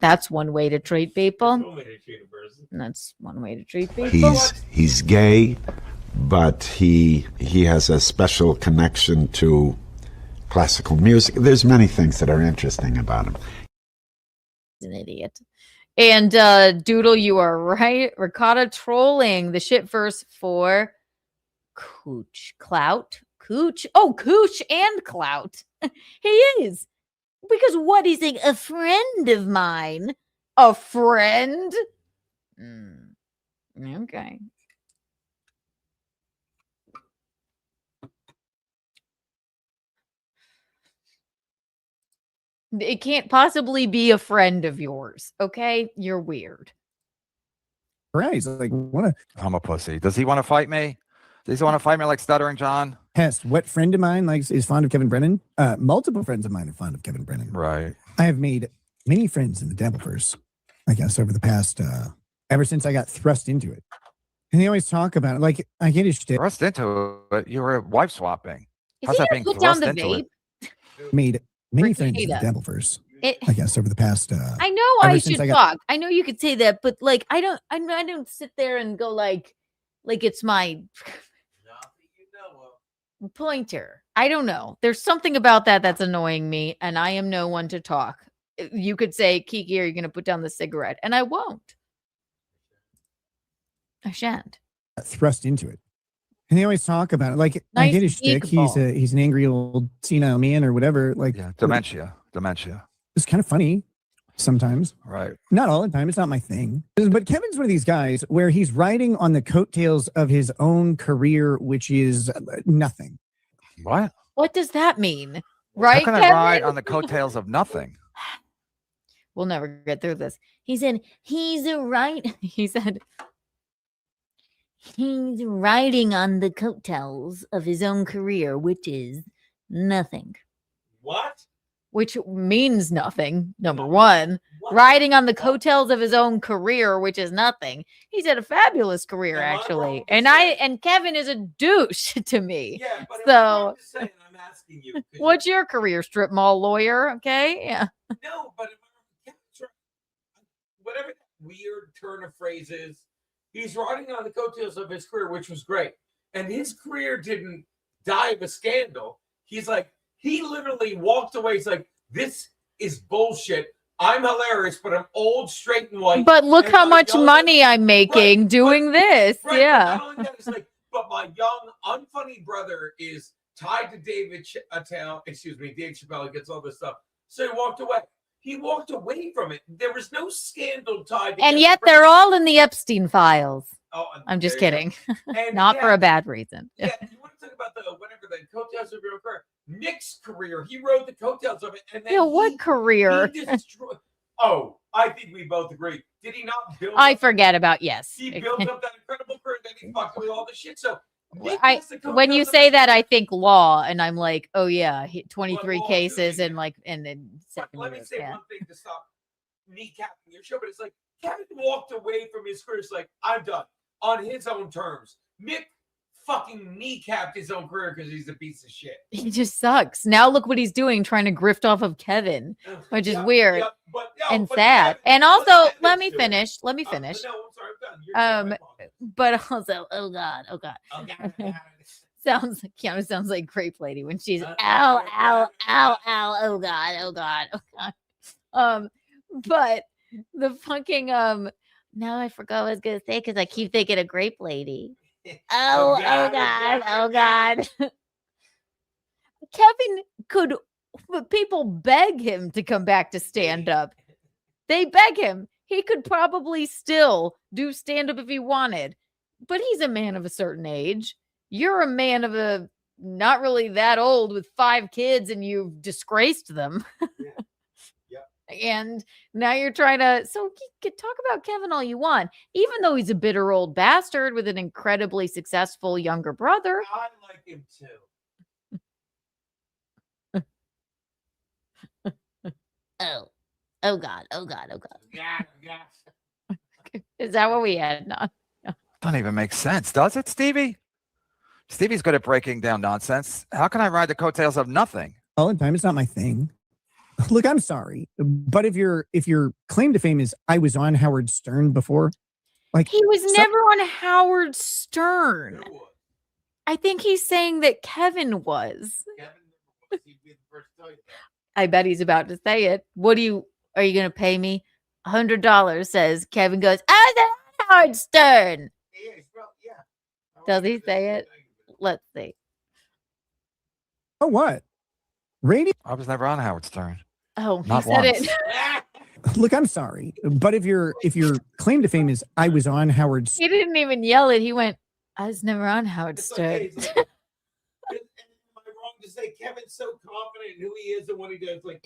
That's one way to treat people. That's one way to treat a person. That's one way to treat people. He's gay, but he has a special connection to classical music. There's many things that are interesting about him. He's an idiot. And Doodle, you are right. Ricotta trolling the shit verse for Cooch. Clout. Cooch. Oh, Cooch and Clout. He is. Because what he's saying, a friend of mine. A friend? Okay. It can't possibly be a friend of yours. Okay? You're weird. Right. He's like, what I'm a pussy. Does he want to fight me? Does he want to fight me like Stuttering John? Pest. What friend of mine is fond of Kevin Brennan? Multiple friends of mine are fond of Kevin Brennan. Right. I have made many friends in the Devilverse, I guess, over the past, ever since I got thrust into it. And they always talk about it. Like, I get his shit. Thrust into it. You were wife swapping. Is How's he that gonna being put down thrust the into it? vape? Made many friends in the Ricotta. Devilverse, I guess, over the past. I know I should talk. I know you could say that, but like I don't sit there and go like it's my pointer. I don't know. There's something about that that's annoying me, and I am no one to talk. You could say, Kiki, are you going to put down the cigarette? And I won't. I shan't. Thrust into it. And they always talk about it. Like, I Nice get his shtick. big He's an angry old senile man or whatever. Like, Dementia. It's kind of funny sometimes. Right. Not all the time. It's not my thing. But Kevin's one of these guys where he's riding on the coattails of his own career, which is nothing. What? What does that mean? Right, How can I ride on the coattails of nothing? We'll never get through this. He said, he's riding on the coattails of his own career, which is nothing. What? Which means nothing, number one. Riding on the coattails of his own career, which is nothing. He's had a fabulous career, actually. And Kevin is a douche to me. Yeah, but so I'm asking you. what's your career? Strip mall lawyer? Okay. Yeah. No, but whatever that weird turn of phrase is, he's riding on the coattails of his career, which was great. And his career didn't die of a scandal. He's like, he literally walked away. He's like, this is bullshit. I'm hilarious, but I'm old, straight, and white. But look and how my much young- money I'm making doing this. Right, Yeah. But not only that, it's like, but my young, unfunny brother is tied to Dave Chappelle gets all this stuff. So he walked away. He walked away from it. There was no scandal tied to And Kevin yet Brennan. they're all in the Epstein files. Oh, I'm just there you kidding. go. And Not for yeah, a bad reason. Yeah, you want to talk about the coattails of your career? Nick's career, he rode the coattails of it, and then What career? he destroyed. Oh, I think we both agree. Did he not build? I forget about yes. He built up that incredible career, then he fucked with all the shit. So Nick I has the when you coattails of say his that, career. I think law, and I'm like, oh yeah, 23 law cases too, and like and then second Let me years, say yeah. one thing to stop kneecapping your show, but it's like Kevin walked away from his career. It's like, I'm done on his own terms. Nick fucking kneecapped his own career because he's a piece of shit. He just sucks. Now look what he's doing, trying to grift off of Kevin, which is weird and sad. And also, let me finish. Let me finish. No, I'm sorry, I'm done. But also, oh god. Keanu sounds like Grape Lady when she's ow, ow, ow, ow, oh god. But the fucking now I forgot what I was gonna say because I keep thinking of Grape Lady. Oh god. Kevin could, but people beg him to come back to stand up. They beg him. He could probably still do stand up if he wanted, but he's a man of a certain age. You're a man of a not really that old with 5 kids and you've disgraced them. And now you're trying to, so you can talk about Kevin all you want, even though he's a bitter old bastard with an incredibly successful younger brother. I like him too. Oh god. Is that what we had? No. Doesn't even make sense, does it, Stevie? Stevie's good at breaking down nonsense. How can I ride the coattails of nothing? All the time. It's not my thing. Look, I'm sorry, but if your claim to fame is I was on Howard Stern before, like He was never on Howard Stern. I think he's saying that Kevin was. I bet he's about to say it. Are you going to pay me $100? Says Kevin goes, I was on Howard Stern. Does he say it? Let's see. Oh, what? Radio? I was never on Howard Stern. Oh, Not he said once. it. Look, I'm sorry, but if your claim to fame is I was on Howard Stern. He didn't even yell it. He went, I was never on Howard Stern. Am I wrong to say Kevin's so confident in who he is and what he does? Like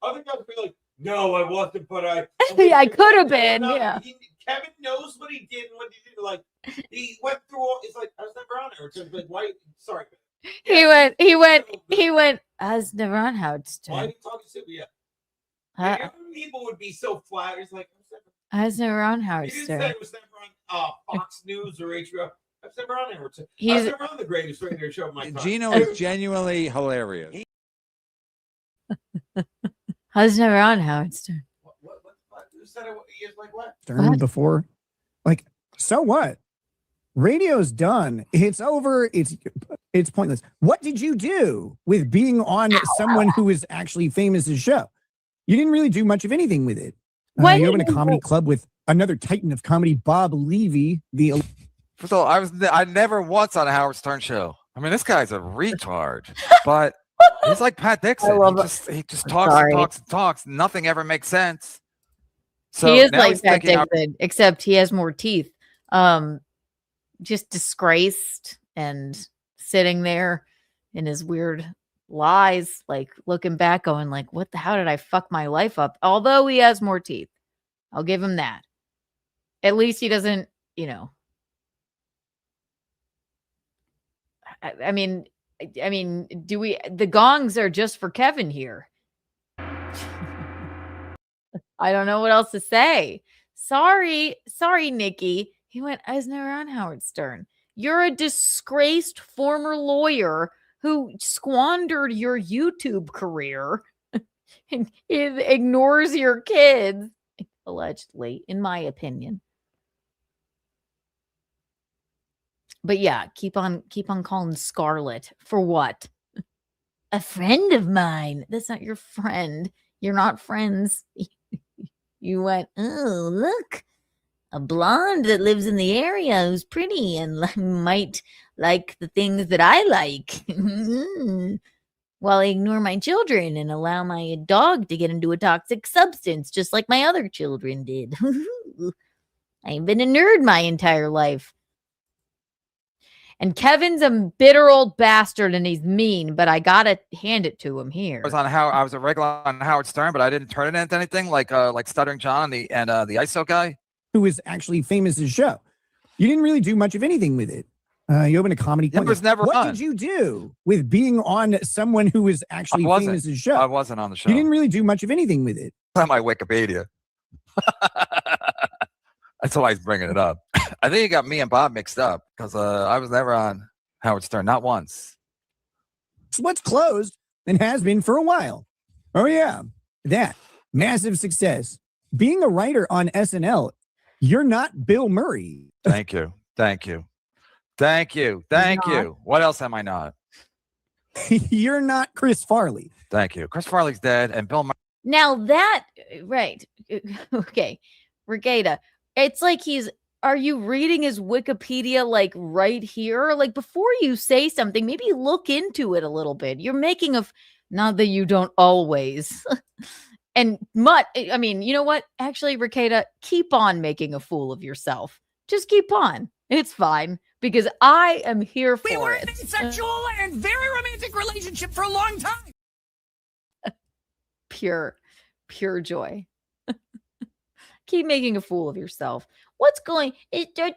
other guys would be like, "No, I wasn't, but I." I could have been. Yeah. Kevin knows what he did and what he did. Like he went through all. He's like, I was never on Howard Stern. Like, why? Sorry. He went. I was never on Howard Stern. Why are you talking to me? Yeah. People would be so flat. It's like, I was never on you Howard didn't Stern. say it was never on Fox News or HBO. I was never on Howard Stern. I He's- was never on the greatest radio show of my time. Gino is genuinely hilarious. I was never on Howard Stern. Who said it? He is like what? Stern before. Like, so what? Radio's done. It's over. It's pointless. What did you do with being on someone who is actually famous' show? You didn't really do much of anything with it. You opened a comedy club with another titan of comedy, Bob Levy. First of all, I never once on a Howard Stern show. I mean, this guy's a retard, but he's like Pat Dixon. He just talks and talks and talks. Nothing ever makes sense. So he is now like he's Pat thinking Dixon, except he has more teeth. Just disgraced and sitting there in his weird lies, like looking back, going like, how did I fuck my life up? Although he has more teeth. I'll give him that. At least he doesn't, I mean, the gongs are just for Kevin here. I don't know what else to say. Sorry, Nikki. He went, I was never on Howard Stern. You're a disgraced former lawyer who squandered your YouTube career and ignores your kids, allegedly, in my opinion. But yeah, keep on calling Scarlett for what? A friend of mine. That's not your friend. You're not friends. You went, oh, look, a blonde that lives in the area who's pretty and might like the things that I like. While I ignore my children and allow my dog to get into a toxic substance, just like my other children did. I've been a nerd my entire life. And Kevin's a bitter old bastard and he's mean, but I gotta hand it to him here. I was a regular on Howard Stern, but I didn't turn it into anything like Stuttering John and the ISO guy. Who is actually famous' show. You didn't really do much of anything with it. You opened a comedy club. It was never What on. did you do with being on someone who is actually famous' show? I wasn't on the show. You didn't really do much of anything with it. On my Wikipedia. That's why he's bringing it up. I think he got me and Bob mixed up because I was never on Howard Stern, not once. It's what's closed and has been for a while. Oh yeah, that massive success. Being a writer on SNL, you're not Bill Murray. Thank you. What else am I not? You're not Chris Farley. Thank you. Chris Farley's dead, and Bill Murray. Now that, right. Okay. Regatta. It's like are you reading his Wikipedia like right here? Like before you say something, maybe look into it a little bit. You're making not that you don't always. And Mutt, I mean, you know what? Actually, Regatta, keep on making a fool of yourself. Just keep on. It's fine because I am here for it. We were in a sexual and very romantic relationship for a long time. Pure joy. Keep making a fool of yourself. What's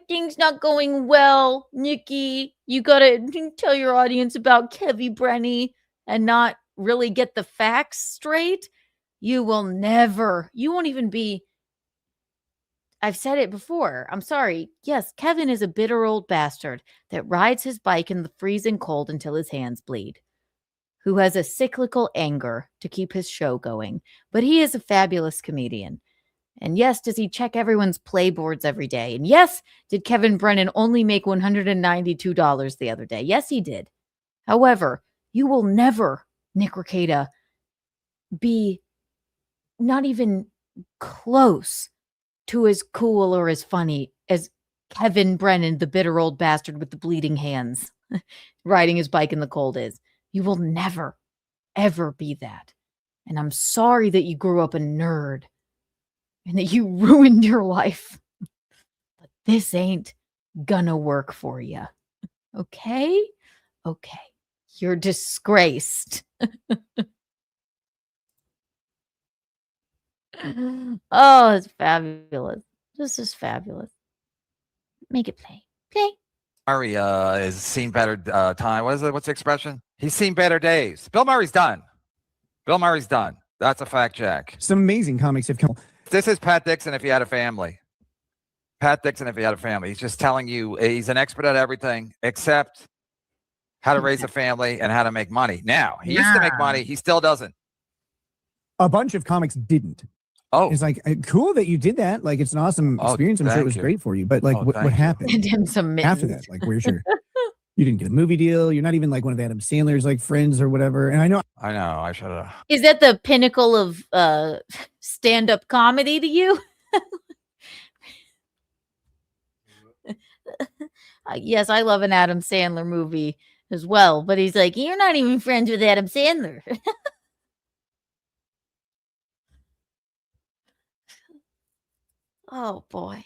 things not going well, Nikki? You gotta tell your audience about Kevy Brenny and not really get the facts straight. You won't even be. I've said it before. I'm sorry. Yes, Kevin is a bitter old bastard that rides his bike in the freezing cold until his hands bleed. who has a cyclical anger to keep his show going, but he is a fabulous comedian. And yes, does he check everyone's playboards every day? And yes, did Kevin Brennan only make $192 the other day? Yes, he did. However, you will never, Nick Rekieta, be not even close to as cool or as funny as Kevin Brennan, the bitter old bastard with the bleeding hands, riding his bike in the cold is. You will never, ever be that. And I'm sorry that you grew up a nerd and that you ruined your life. But this ain't gonna work for you. Okay? Okay. You're disgraced. Oh, it's fabulous. This is fabulous. Make it play. Play. Murray has seen better time. What is it? What's the expression? He's seen better days. Bill Murray's done. Bill Murray's done. That's a fact, Jack. Some amazing comics have come. This is Pat Dixon if he had a family. Pat Dixon if he had a family. He's just telling you he's an expert at everything except how to raise a family and how to make money. Now, he used to make money. He still doesn't. A bunch of comics didn't. Oh. It's like, cool that you did that. Like, it's an awesome experience. I'm sure it was great for you. But, like, what happened after that? Like, where's your... You didn't get a movie deal. You're not even like one of Adam Sandler's like friends or whatever. And I know. I should have. Is that the pinnacle of stand-up comedy to you? Yes, I love an Adam Sandler movie as well. But he's like, you're not even friends with Adam Sandler. Oh boy.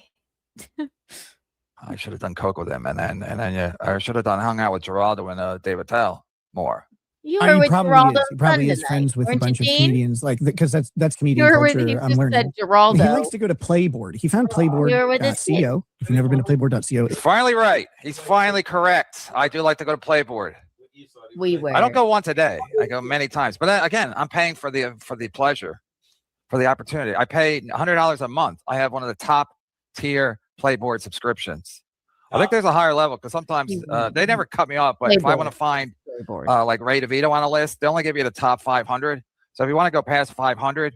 I should have done coke with him, and then yeah, I should have hung out with Geraldo and David Tell more. You were with Geraldo. He probably is friends with a bunch of comedians, like because that's comedian culture. I'm learning. Geraldo. He likes to go to Playboard. He found Playboard.co. If you've never been to Playboard.co, He's finally right. He's finally correct. I do like to go to Playboard. We were. I don't go once a day. I go many times. But again, I'm paying for the pleasure, for the opportunity. I pay $100 a month. I have one of the top tier Playboard subscriptions. I think there's a higher level because sometimes they never cut me off. But if I want to find like Ray DeVito on a list, they only give you the top 500. So if you want to go past 500,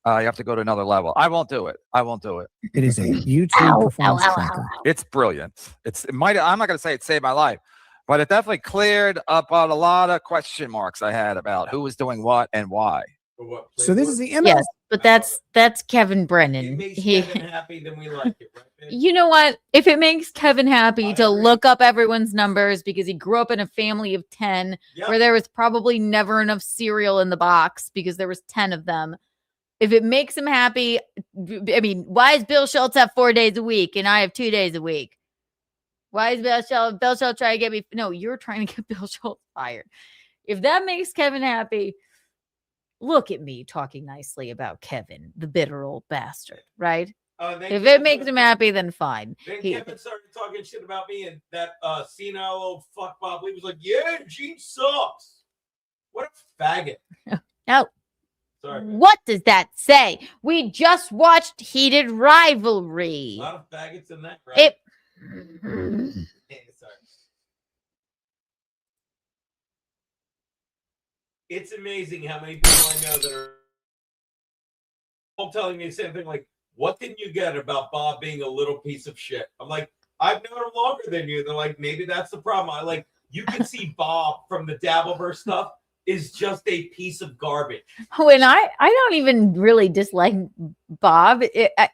you have to go to another level. I won't do it. I won't do it. It is a YouTube performance tracker. It's brilliant. It might. I'm not going to say it saved my life, but it definitely cleared up on a lot of question marks I had about who was doing what and why. So this is the MS. Yes, but that's Kevin Brennan. It makes Kevin happy, then we like it, right? You know what? If it makes Kevin happy to look up everyone's numbers because he grew up in a family of 10 where there was probably never enough cereal in the box because there was 10 of them. If it makes him happy, I mean, why does Bill Schultz have 4 days a week and I have 2 days a week? Why is Bill Schultz trying to get me? No, you're trying to get Bill Schultz fired. If that makes Kevin happy, look at me talking nicely about Kevin, the bitter old bastard, right? If it makes him happy, then fine. Then Kevin started talking shit about me, and that senile old fuck Bob Lee was like, "Yeah, Gene sucks." What a faggot! Now, sorry. What does that say? We just watched Heated Rivalry. A lot of faggots in that, right? Sorry. It's amazing how many people I know that are all telling me the same thing. Like, what didn't you get about Bob being a little piece of shit? I'm like, I've known him longer than you. They're like, maybe that's the problem. I like, you can see Bob from the Dabbleverse stuff is just a piece of garbage. When I don't even really dislike Bob.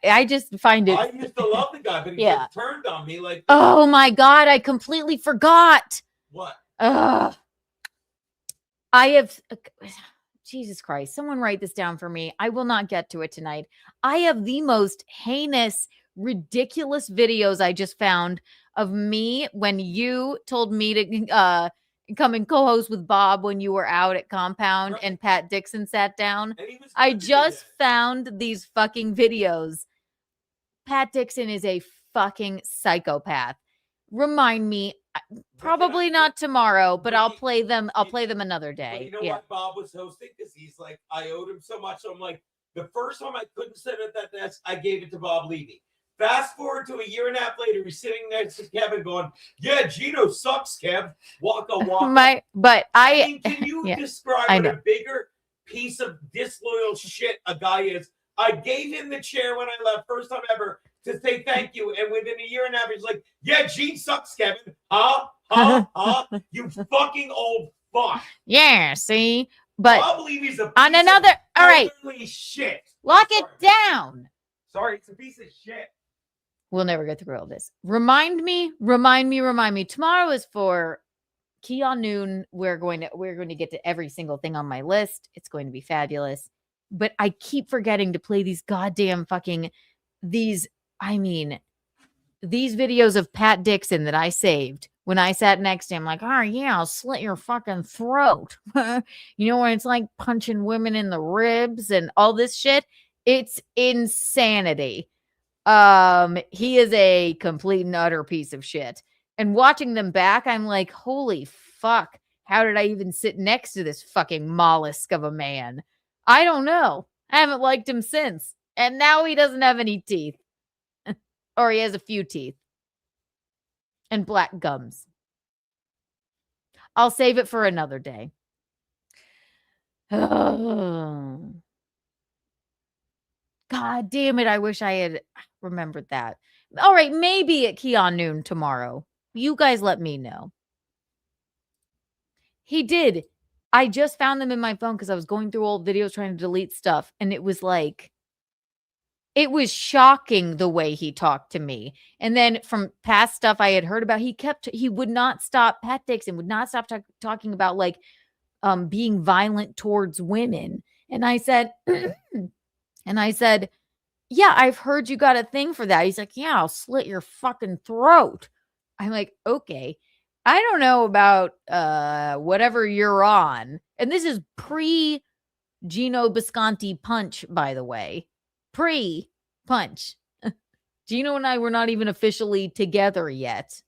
I just find it. I used to love the guy, but he just turned on me like. Oh my God! I completely forgot. What? I have. Jesus Christ! Someone write this down for me. I will not get to it tonight. I have the most heinous, ridiculous videos I just found of me when you told me to come and co-host with Bob when you were out at Compound and Pat Dixon sat down. I just found these fucking videos. Pat Dixon is a fucking psychopath. Remind me, probably not tomorrow, but I'll play them. I'll play them another day. But you know why Bob was hosting? Because he's like, I owed him so much. So I'm like, the first time I couldn't sit at that desk, I gave it to Bob Levy. Fast forward to a year and a half later, he's sitting next to Kevin going, yeah, Gino sucks, Kev. Waka waka. Can you you Yeah, describe I what know. a bigger piece of disloyal shit a guy is? I gave him the chair when I left, first time ever, to say thank you. And within a year and a half, he's like, yeah, Gene sucks, Kevin. Huh? You fucking old fuck. Yeah, see? But I'll believe he's a on piece another, of all right, elderly shit. lock it down. Sorry, it's a piece of shit. We'll never get through all this. Remind me. Tomorrow is for Keanu. We're going to get to every single thing on my list. It's going to be fabulous. But I keep forgetting to play these goddamn these videos of Pat Dixon that I saved when I sat next to him, like, oh yeah, I'll slit your fucking throat. You know, when it's like punching women in the ribs and all this shit. It's insanity. He is a complete and utter piece of shit. And watching them back, I'm like, holy fuck, how did I even sit next to this fucking mollusk of a man? I don't know. I haven't liked him since. And now he doesn't have any teeth. Or he has a few teeth. And black gums. I'll save it for another day. God damn it. I wish I had remembered that. All right, maybe at Keanu tomorrow. You guys let me know. He did. I just found them in my phone because I was going through old videos trying to delete stuff. And it was like, it was shocking the way he talked to me. And then from past stuff I had heard about, he would not stop, Pat Dixon would not stop talking about like being violent towards women. And I said, yeah, I've heard you got a thing for that. He's like, yeah, I'll slit your fucking throat. I'm like, okay. I don't know about whatever you're on. And this is pre Gino Bisconti punch, by the way. Pre-punch. Gino and I were not even officially together yet.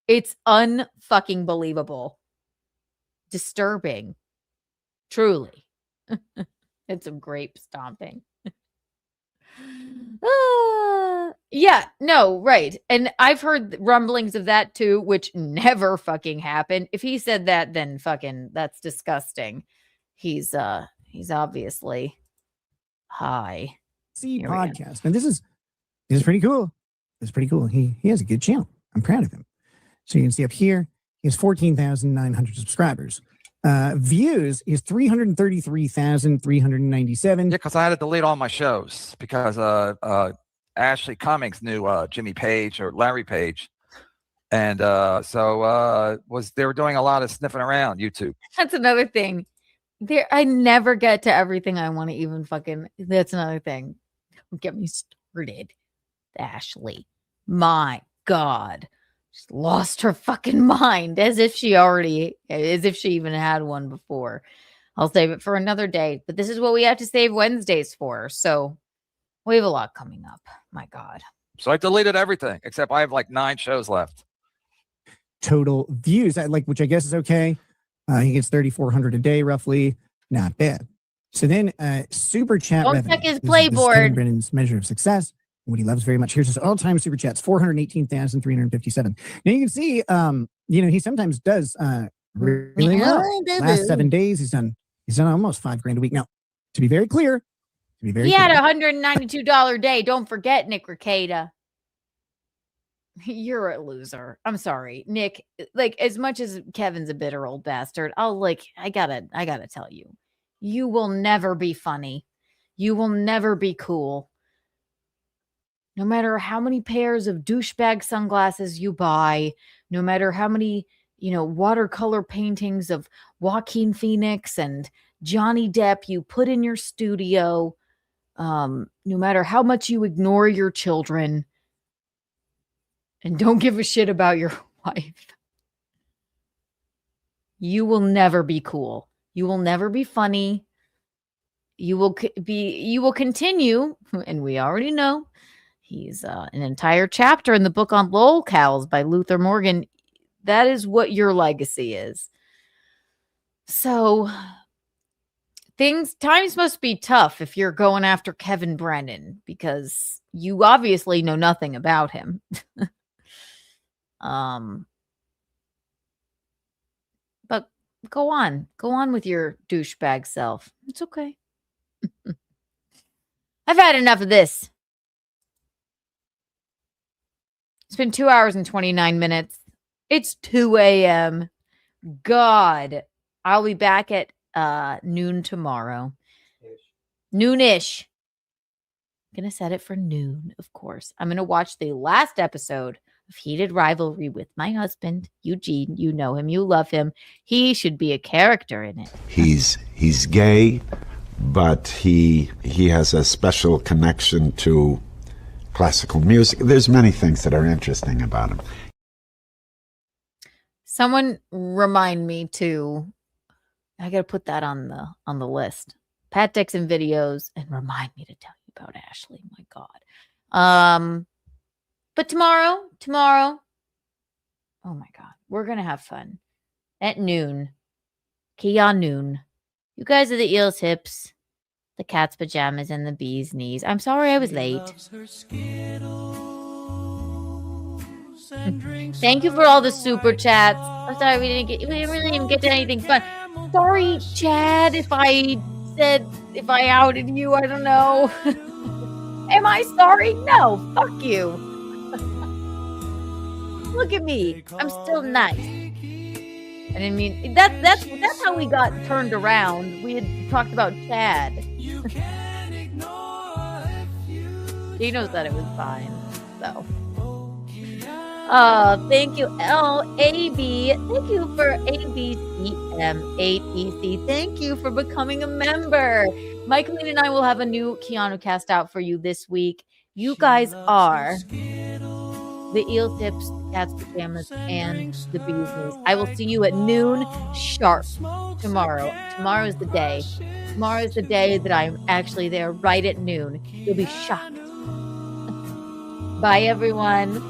It's unfucking believable. Disturbing. Truly. It's some grape stomping. Yeah, no, right. And I've heard rumblings of that too, which never fucking happened. If he said that, then fucking that's disgusting. He's obviously high. Podcast. And this is pretty cool. It's pretty cool. He has a good channel. I'm proud of him. So you can see up here, he has 14,900 subscribers. Views is 333,397. Yeah, because I had to delete all my shows because Ashley Cummings knew Jimmy Page or Larry Page. And so they were doing a lot of sniffing around YouTube. That's another thing. I never get to everything I want to even fucking. That's another thing. Don't get me started. Ashley. My God. She's lost her fucking mind as if she even had one before. I'll save it for another day. But this is what we have to save Wednesdays for. So we have a lot coming up. My God. So I deleted everything except I have like 9 shows left. Total views, which I guess is okay. He gets 3,400 a day, roughly. Not bad. So then, super chat Don't revenue. check his This playboard. Kevin Brennan's measure of success. What he loves very much. Here's his all-time super chats: 418,357. Now you can see, he sometimes does really well. Last 7 days, he's done almost $5,000 a week. Now, to be very clear, He had a $192 day. Don't forget, Nick Ricada. You're a loser. I'm sorry, Nick. Like, as much as Kevin's a bitter old bastard, I gotta tell you, you will never be funny. You will never be cool. No matter how many pairs of douchebag sunglasses you buy, no matter how many, watercolor paintings of Joaquin Phoenix and Johnny Depp you put in your studio, no matter how much you ignore your children and don't give a shit about your wife, you will never be cool. You will never be funny. You will continue, and we already know, he's an entire chapter in the book on lolcows by Luther Morgan. That is what your legacy is. So times must be tough if you're going after Kevin Brennan, because you obviously know nothing about him. But Go on with your douchebag self. It's okay. I've had enough of this. It's been 2 hours and 29 minutes. It's 2 a.m. God, I'll be back at noon tomorrow. Noonish. I'm gonna set it for noon, of course. I'm gonna watch the last episode of Heated Rivalry with my husband, Eugene. You know him, you love him. He should be a character in it. He's gay, but he has a special connection to classical music. There's many things that are interesting about him. Someone remind me to. I gotta put that on the list. Pat Dixon videos, and remind me to tell you about Ashley. My God. But tomorrow, oh my God, we're gonna have fun at noon. Keanu. You guys are the eel's hips, the cat's pajamas, and the bee's knees. I'm sorry I was late. Thank you for all the super chats. I'm sorry we didn't really even get to anything fun. Sorry, Chad, if I outed you, I don't know. Am I sorry? No, fuck you. Look at me. I'm still nice. I didn't mean that's how we got turned around. We had talked about Chad. He knows that it was fine. So thank you, LAB. Thank you for ABCM8EC. Thank you for becoming a member. Michaeline and I will have a new Keanu cast out for you this week. You guys are the eel tips, the cat's pajamas, and the bee's knees. I will see you at noon sharp tomorrow. Tomorrow is the day. Tomorrow is the day that I'm actually there right at noon. You'll be shocked. Bye, everyone.